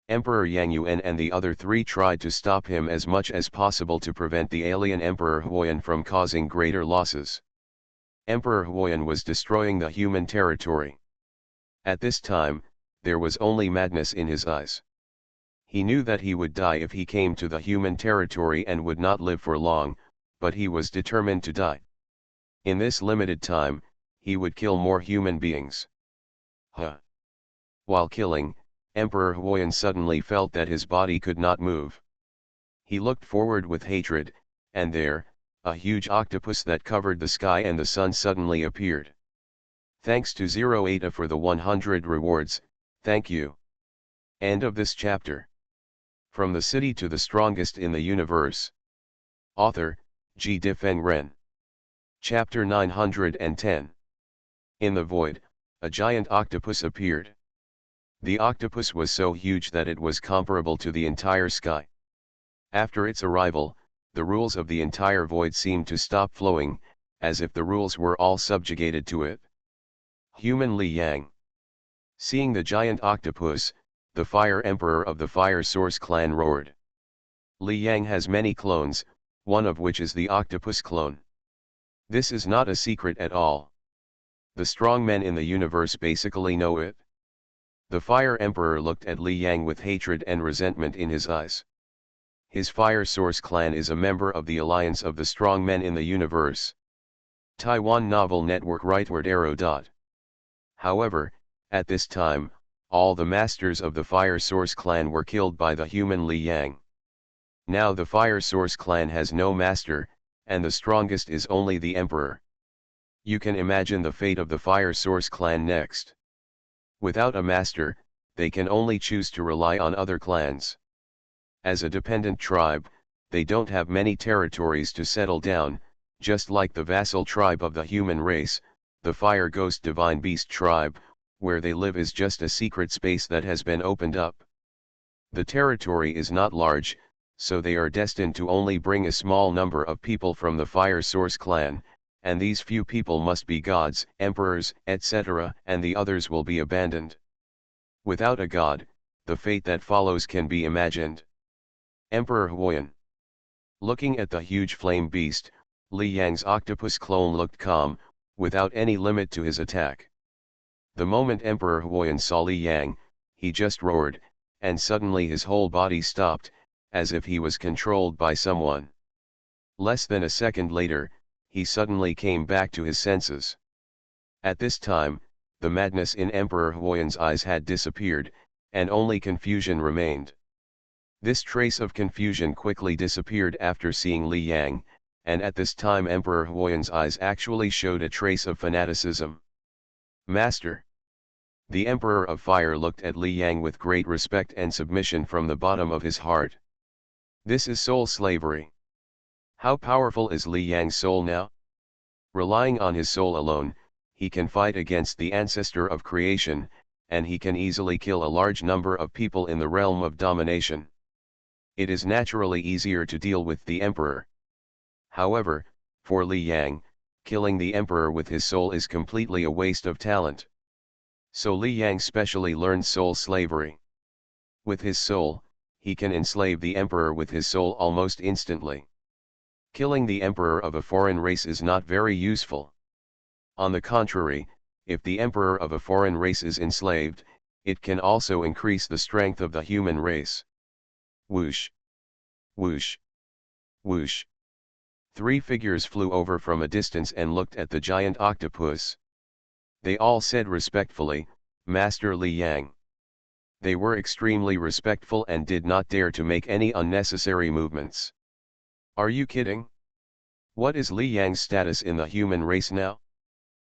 Emperor Yang Yuan and the other 3 tried to stop him as much as possible to prevent the alien Emperor Huoyan from causing greater losses. Emperor Huoyan was destroying the human territory. At this time, there was only madness in his eyes. He knew that he would die if he came to the human territory and would not live for long, but he was determined to die. In this limited time, he would kill more human beings. While killing, Emperor Huoyan suddenly felt that his body could not move. He looked forward with hatred, and there, a huge octopus that covered the sky and the sun suddenly appeared. Thanks to Zero Eta for the 100 rewards, thank you. End of this chapter. From the City to the Strongest in the Universe. Author, G. Difeng Ren. Chapter 910. In the void, a giant octopus appeared. The octopus was so huge that it was comparable to the entire sky. After its arrival, the rules of the entire void seemed to stop flowing, as if the rules were all subjugated to it. Human Li Yang. Seeing the giant octopus, the Fire Emperor of the Fire Source clan roared. Li Yang has many clones, one of which is the octopus clone. This is not a secret at all. The strong men in the universe basically know it. The Fire Emperor looked at Li Yang with hatred and resentment in his eyes. His Fire Source clan is a member of the Alliance of the Strong Men in the Universe. Taiwan Novel Network Rightward Arrow. However, at this time, all the masters of the Fire Source clan were killed by the human Li Yang. Now the Fire Source clan has no master, and the strongest is only the Emperor. You can imagine the fate of the Fire Source clan next. Without a master, they can only choose to rely on other clans. As a dependent tribe, they don't have many territories to settle down, just like the vassal tribe of the human race, the Fire Ghost Divine Beast tribe, where they live is just a secret space that has been opened up. The territory is not large, so they are destined to only bring a small number of people from the Fire Source clan, and these few people must be gods, emperors, etc., and the others will be abandoned. Without a god, the fate that follows can be imagined. Emperor Huoyan. Looking at the huge flame beast, Li Yang's octopus clone looked calm, without any limit to his attack. The moment Emperor Huoyan saw Li Yang, he just roared, and suddenly his whole body stopped, as if he was controlled by someone. Less than a second later, he suddenly came back to his senses. At this time, the madness in Emperor Huoyan's eyes had disappeared, and only confusion remained. This trace of confusion quickly disappeared after seeing Li Yang, and at this time Emperor Huoyan's eyes actually showed a trace of fanaticism. Master! The Emperor of Fire looked at Li Yang with great respect and submission from the bottom of his heart. This is soul slavery. How powerful is Li Yang's soul now? Relying on his soul alone, he can fight against the ancestor of creation, and he can easily kill a large number of people in the realm of domination. It is naturally easier to deal with the Emperor. However, for Li Yang, killing the Emperor with his soul is completely a waste of talent. So Li Yang specially learned soul slavery. With his soul, he can enslave the Emperor with his soul almost instantly. Killing the Emperor of a foreign race is not very useful. On the contrary, if the Emperor of a foreign race is enslaved, it can also increase the strength of the human race. Whoosh! Whoosh! Whoosh! 3 figures flew over from a distance and looked at the giant octopus. They all said respectfully, "Master Li Yang." They were extremely respectful and did not dare to make any unnecessary movements. Are you kidding? What is Li Yang's status in the human race now?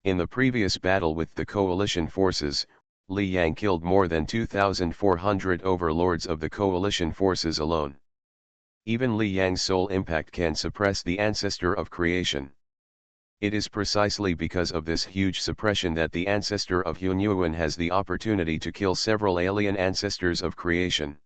In the previous battle with the coalition forces, Li Yang killed more than 2,400 overlords of the coalition forces alone. Even Li Yang's soul impact can suppress the ancestor of creation. It is precisely because of this huge suppression that the ancestor of Hunyuan has the opportunity to kill several alien ancestors of creation.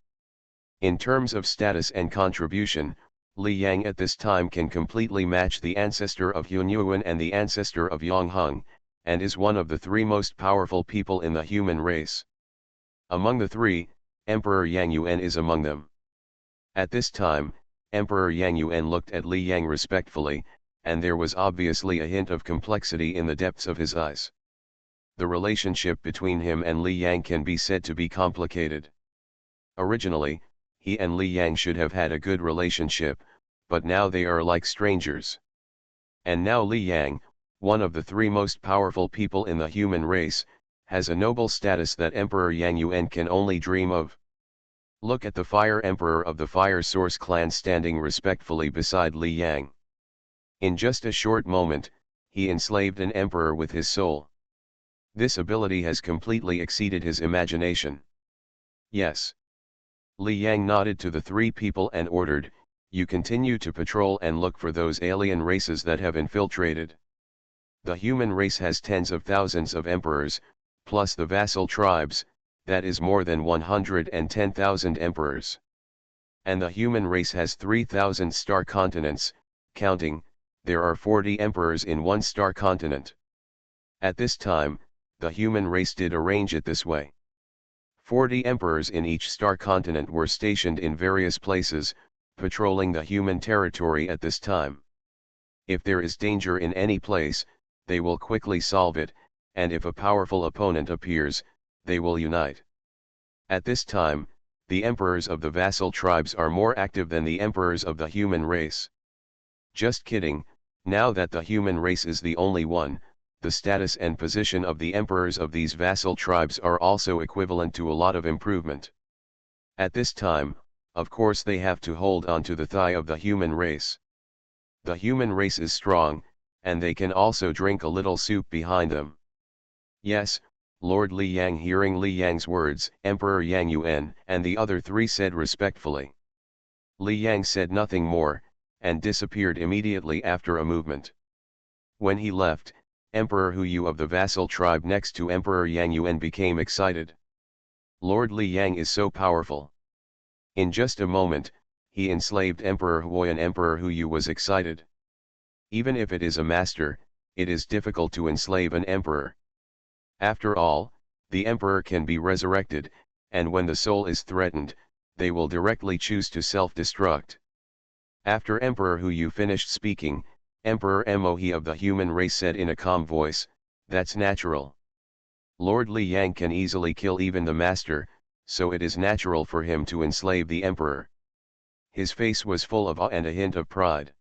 In terms of status and contribution, Li Yang at this time can completely match the ancestor of Hunyuan and the ancestor of Yongheng, and is one of the 3 most powerful people in the human race. Among the 3, Emperor Yang Yuan is among them. At this time, Emperor Yang Yuan looked at Li Yang respectfully, and there was obviously a hint of complexity in the depths of his eyes. The relationship between him and Li Yang can be said to be complicated. Originally, he and Li Yang should have had a good relationship, but now they are like strangers. And now Li Yang, one of the 3 most powerful people in the human race, has a noble status that Emperor Yang Yuan can only dream of. Look at the Fire Emperor of the Fire Source clan standing respectfully beside Li Yang. In just a short moment, he enslaved an emperor with his soul. This ability has completely exceeded his imagination. Yes. Li Yang nodded to the 3 people and ordered, "You continue to patrol and look for those alien races that have infiltrated. The human race has tens of thousands of emperors, plus the vassal tribes, that is more than 110,000 emperors. And the human race has 3,000 star continents, counting, there are 40 emperors in one star continent." At this time, the human race did arrange it this way. 40 emperors in each star continent were stationed in various places, patrolling the human territory at this time. If there is danger in any place, they will quickly solve it, and if a powerful opponent appears, they will unite. At this time, the emperors of the vassal tribes are more active than the emperors of the human race. Just kidding, now that the human race is the only one, the status and position of the emperors of these vassal tribes are also equivalent to a lot of improvement. At this time, of course they have to hold on to the thigh of the human race. The human race is strong, and they can also drink a little soup behind them. Yes, Lord Li Yang, hearing Li Yang's words, Emperor Yang Yuan and the other 3 said respectfully. Li Yang said nothing more, and disappeared immediately after a movement. When he left, Emperor Hu Yu of the vassal tribe next to Emperor Yang Yuan became excited. Lord Li Yang is so powerful. In just a moment, he enslaved Emperor Huoyan. Emperor Hu Yu was excited. Even if it is a master, it is difficult to enslave an emperor. After all, the emperor can be resurrected, and when the soul is threatened, they will directly choose to self-destruct. After Emperor Hu Yu finished speaking, Emperor Mohe of the human race said in a calm voice, "That's natural. Lord Li Yang can easily kill even the master, so it is natural for him to enslave the emperor." His face was full of awe and a hint of pride.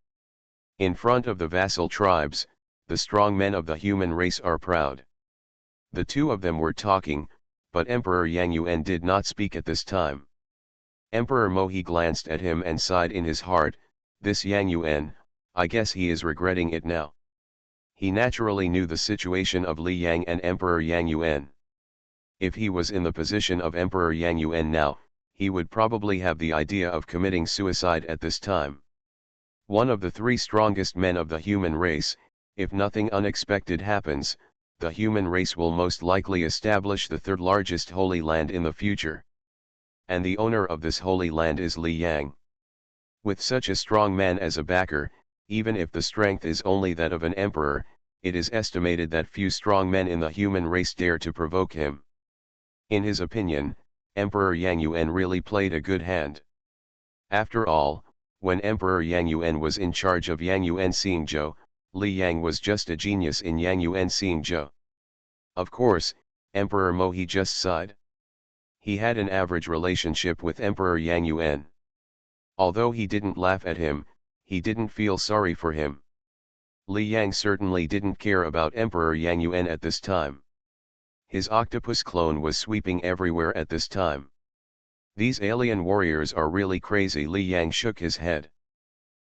In front of the vassal tribes, the strong men of the human race are proud. The two of them were talking, but Emperor Yang Yuan did not speak at this time. Emperor Mohi glanced at him and sighed in his heart, "This Yang Yuan, I guess he is regretting it now." He naturally knew the situation of Li Yang and Emperor Yang Yuan. If he was in the position of Emperor Yang Yuan now, he would probably have the idea of committing suicide at this time. One of the three strongest men of the human race, if nothing unexpected happens, the human race will most likely establish the third largest holy land in the future. And the owner of this holy land is Li Yang. With such a strong man as a backer, even if the strength is only that of an emperor, it is estimated that few strong men in the human race dare to provoke him. In his opinion, Emperor Yang Yuan really played a good hand. After all, when Emperor Yang Yuan was in charge of Yang Yuan Xingzhou, Li Yang was just a genius in Yang Yuan Xingzhou. Of course, Emperor Mohi just sighed. He had an average relationship with Emperor Yang Yuan. Although he didn't laugh at him, he didn't feel sorry for him. Li Yang certainly didn't care about Emperor Yang Yuan at this time. His octopus clone was sweeping everywhere at this time. These alien warriors are really crazy. Li Yang shook his head.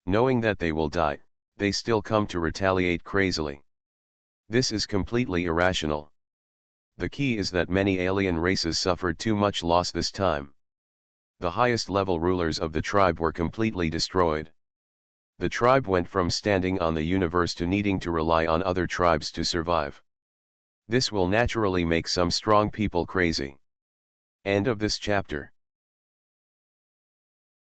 Knowing that they will die, they still come to retaliate crazily. This is completely irrational. The key is that many alien races suffered too much loss this time. The highest level rulers of the tribe were completely destroyed. The tribe went from standing on the universe to needing to rely on other tribes to survive. This will naturally make some strong people crazy. End of this chapter.